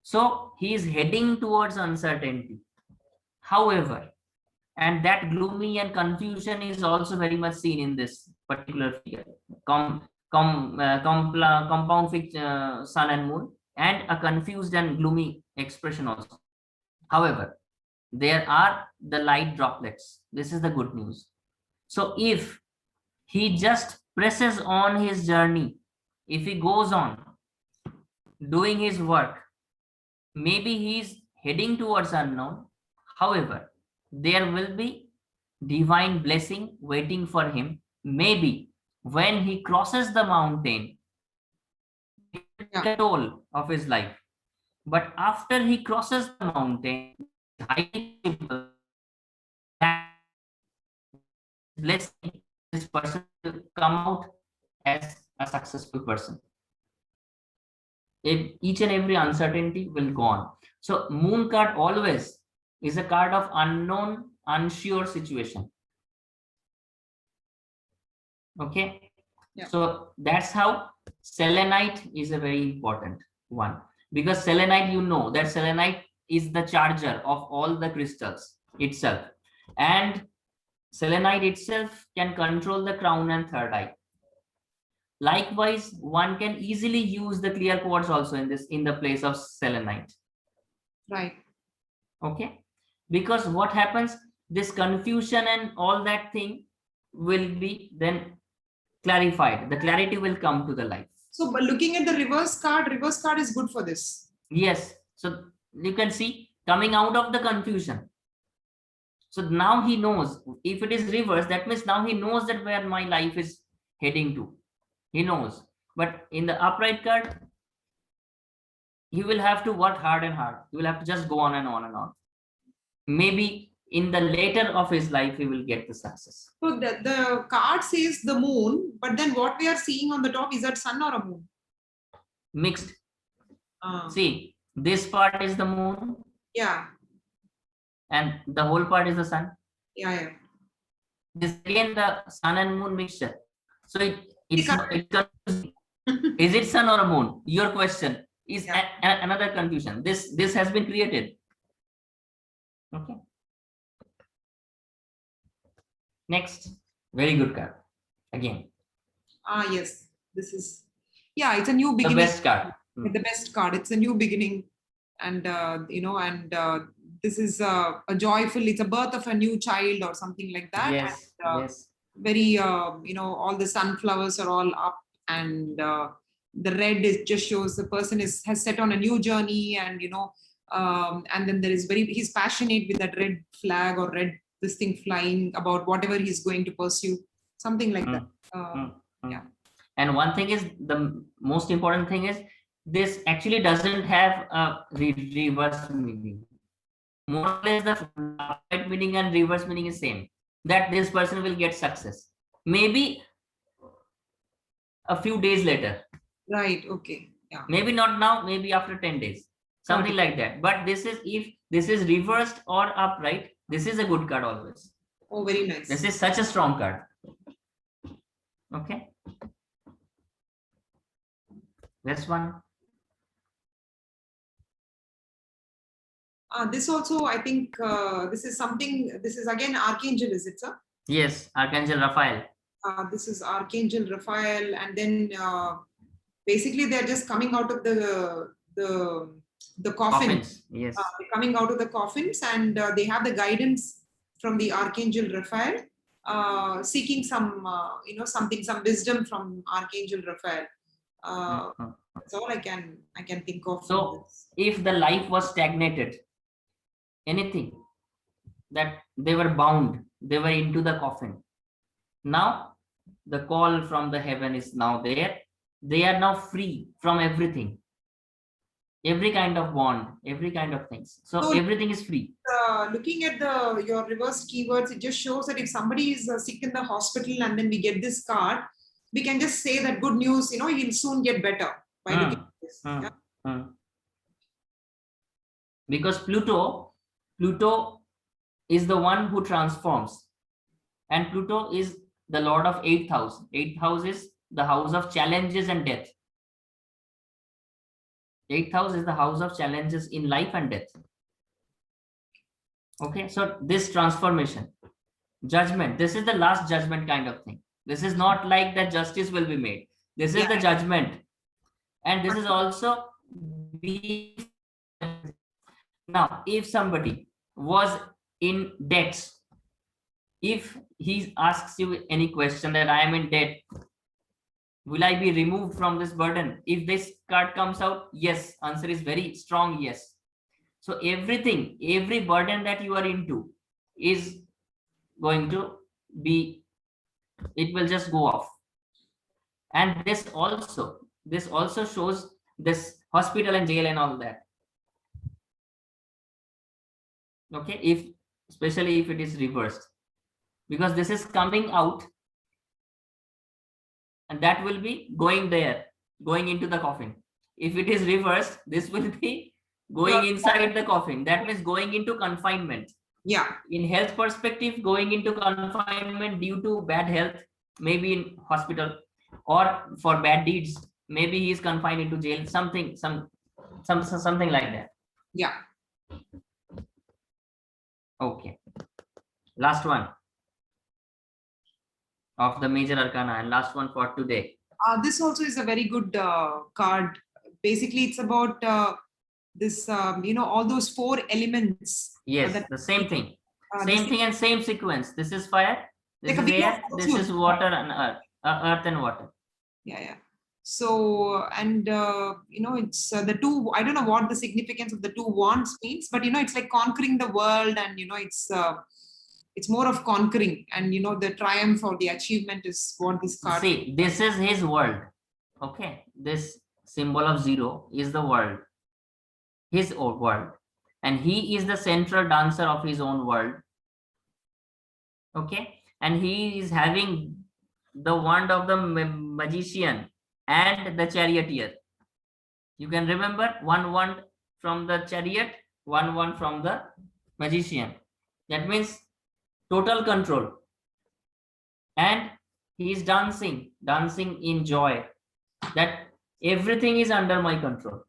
So he is heading towards uncertainty. However, and that gloomy and confusion is also very much seen in this particular figure. Compound figure, sun and moon, and a confused and gloomy expression also. However, there are the light droplets. This is the good news. So if he just presses on his journey, if he goes on doing his work, maybe he's heading towards unknown. However, there will be divine blessing waiting for him. Maybe when he crosses the mountain, control of his life. But after he crosses the mountain, blessing, this person will come out as a successful person. Each and every uncertainty will go on. So moon card always is a card of unknown, unsure situation. Okay. Yeah. So that's how selenite is a very important one, because selenite, you know that selenite is the charger of all the crystals itself, and selenite itself can control the crown and third eye. Likewise, one can easily use the clear quartz also in the place of selenite. Right. Okay, because what happens, this confusion and all that thing will be then clarified. The clarity will come to the life. So, but looking at the reverse card is good for this. Yes, so you can see coming out of the confusion. So now he knows, if it is reverse, that means now he knows that where my life is heading to. He knows. But in the upright card, he will have to work hard and hard. He will have to just go on and on and on. Maybe in the later of his life, he will get the success. So the card says the moon, but then what we are seeing on the top, is that sun or a moon? Mixed. See, this part is the moon. Yeah. And the whole part is the sun. Yeah. This again the sun and moon mixture. So is it sun or a moon? Your question is another confusion. This has been created. Okay. Next, very good card again. Yes, this is, yeah, it's a new beginning. The best card. The best card. It's a new beginning, and this is a joyful. It's a birth of a new child or something like that. Yes. And, yes. very, all the sunflowers are all up, and the red is just shows the person has set on a new journey, and and then there is he's passionate with that red flag or red this thing flying about whatever he's going to pursue, something like that. Yeah. And one thing is, the most important thing is, this actually doesn't have a reverse meaning. More or less the right meaning and reverse meaning is same, that this person will get success maybe a few days later, Right. Okay. Yeah. maybe not now, maybe after 10 days, something like that. But this is, if this is reversed or upright, this is a good card always. Oh, very nice. This is such a strong card. Okay, this one. This also, I think, this is something. This is again Archangel, is it, sir? Yes, Archangel Raphael. This is Archangel Raphael, and then basically they're just coming out of the coffin. Coffins. Yes. They're coming out of the coffins, and they have the guidance from the Archangel Raphael, seeking some, some wisdom from Archangel Raphael. That's all I can think of. So if the life was stagnated, anything that they were bound, they were into the coffin. Now the call from the heaven is now there. They are now free from everything, every kind of bond, every kind of things. So everything is free. Looking at your reversed keywords, it just shows that if somebody is sick in the hospital and then we get this card, we can just say that good news, he'll soon get better by looking at this. Yeah? Because Pluto is the one who transforms, and Pluto is the lord of 8th house. 8th house is the house of challenges and death. 8th house is the house of challenges in life and death. Okay, so this transformation, judgment, this is the last judgment kind of thing. This is not like that justice will be made. This is the judgment. And this is also now, if somebody was in debts, if he asks you any question that I am in debt, will I be removed from this burden? If this card comes out, yes, answer is very strong, yes. So everything, every burden that you are into is going to be, it will just go off. And this also shows this hospital and jail and all that. Okay, especially if it is reversed, because this is coming out, and that will be going there, going into the coffin. If it is reversed, this will be going inside the coffin. That means going into confinement. Yeah. In health perspective, going into confinement due to bad health, maybe in hospital, or for bad deeds, maybe he is confined into jail, something like that. Yeah. Okay, last one of the major arcana, and last one for today. This also is a very good card. Basically, it's about this, all those 4 elements. Yes, the same thing. Same thing and same sequence. This is fire, this is air, this is water and earth. Earth and water. Yeah. So, and it's the 2. I don't know what the significance of the 2 wands means, but it's like conquering the world, and it's more of conquering, and the triumph or the achievement is what this card. See, this is his world. Okay, this symbol of 0 is the world, his own world, and he is the central dancer of his own world. Okay, and he is having the wand of the magician and the charioteer. You can remember, 1 wand from the chariot, 1 wand from the magician. That means total control. And he is dancing in joy, that everything is under my control.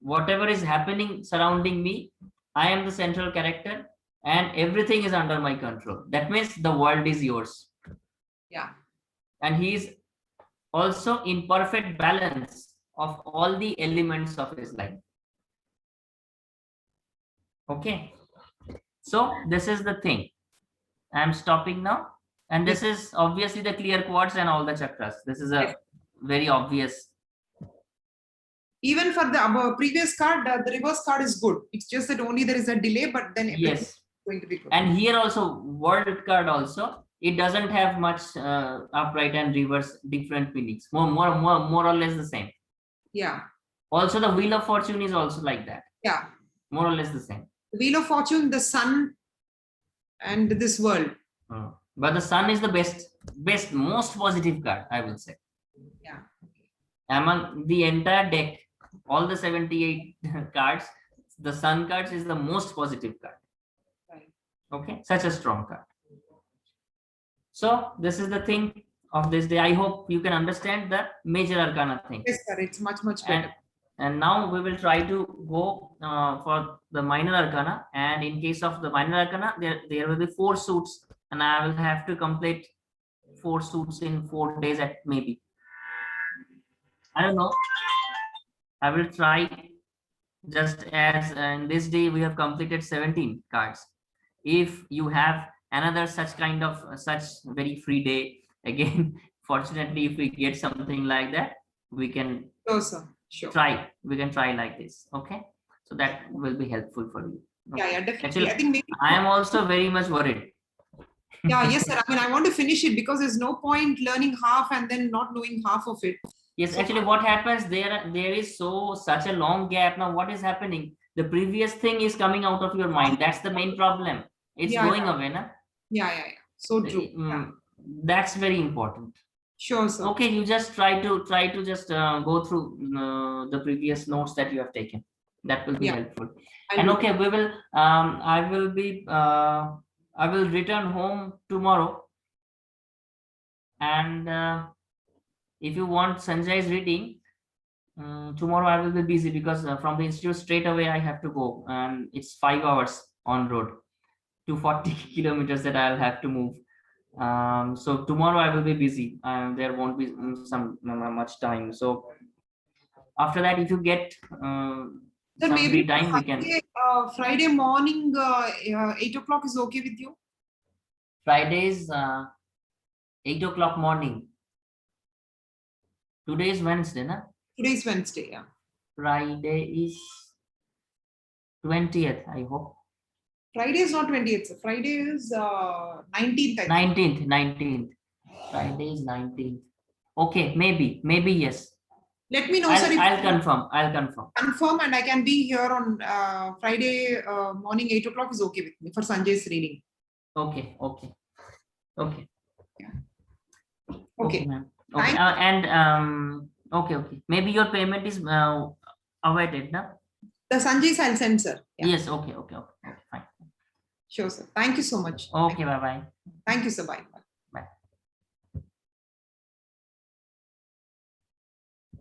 Whatever is happening surrounding me, I am the central character, and everything is under my control. That means the world is yours. Yeah. And he is also in perfect balance of all the elements of his life. Okay, so this is the thing. I am stopping now, And this is obviously the clear quartz and all the chakras. This is a very obvious. Even for the previous card, the reverse card is good. It's just that only there is a delay, but then everything is going to be good. And here also, world card also, it doesn't have much upright and reverse different meanings. More or less the same. Yeah. Also, the Wheel of Fortune is also like that. Yeah. More or less the same. The Wheel of Fortune, the sun, and this world. But the sun is the best, most positive card, I would say. Yeah. Among the entire deck, all the 78 cards, the sun cards is the most positive card. Right. Okay, such a strong card. So this is the thing of this day. I hope you can understand the major arcana thing. Yes, sir. It's much better. And now we will try to go for the minor arcana. And in case of the minor arcana, there will be 4 suits, and I will have to complete 4 suits in 4 days at maybe. I don't know. I will try. Just as in this day we have completed 17 cards. If you have another such kind of such very free day again, fortunately, if we get something like that, we can try. We can try like this. Okay, so that will be helpful for you. Okay. Yeah, definitely. Actually, I think maybe I am also very much worried. Yeah, yes, sir. I mean, I want to finish it because there's no point learning half and then not knowing half of it. Yes, actually, what happens there is such a long gap. Now, what is happening? The previous thing is coming out of your mind. That's the main problem. It's going away, na? Yeah. So true. That's very important. Sure, sir. Okay, you just try to just go through the previous notes that you have taken. That will be helpful. And okay, we will. I will return home tomorrow. And if you want Sanjay's reading, tomorrow I will be busy because from the institute straight away I have to go, and it's 5 hours on road, 240 kilometers that I'll have to move. So tomorrow I will be busy, and there won't be much time. So after that, if you get some free time, we can. Friday morning, 8 o'clock is okay with you? Fridays, 8 o'clock morning. Today is Wednesday, na? Today is Wednesday, yeah. Friday is 20th, I hope. Friday is not 20th. So Friday is 19th. 19th. Friday is 19th. Okay, maybe yes. Let me know, sir. I'll confirm. Confirm, and I can be here on Friday morning 8 o'clock is okay with me for Sanjay's reading. Okay. Yeah. Okay. Ma'am. Okay. Okay. Maybe your payment is awaited, na? The Sanjay's I'll send, sir. Yeah. Yes. Okay. Fine. Sure, sir. Thank you so much. Okay. Bye. Thank you, sir. Bye.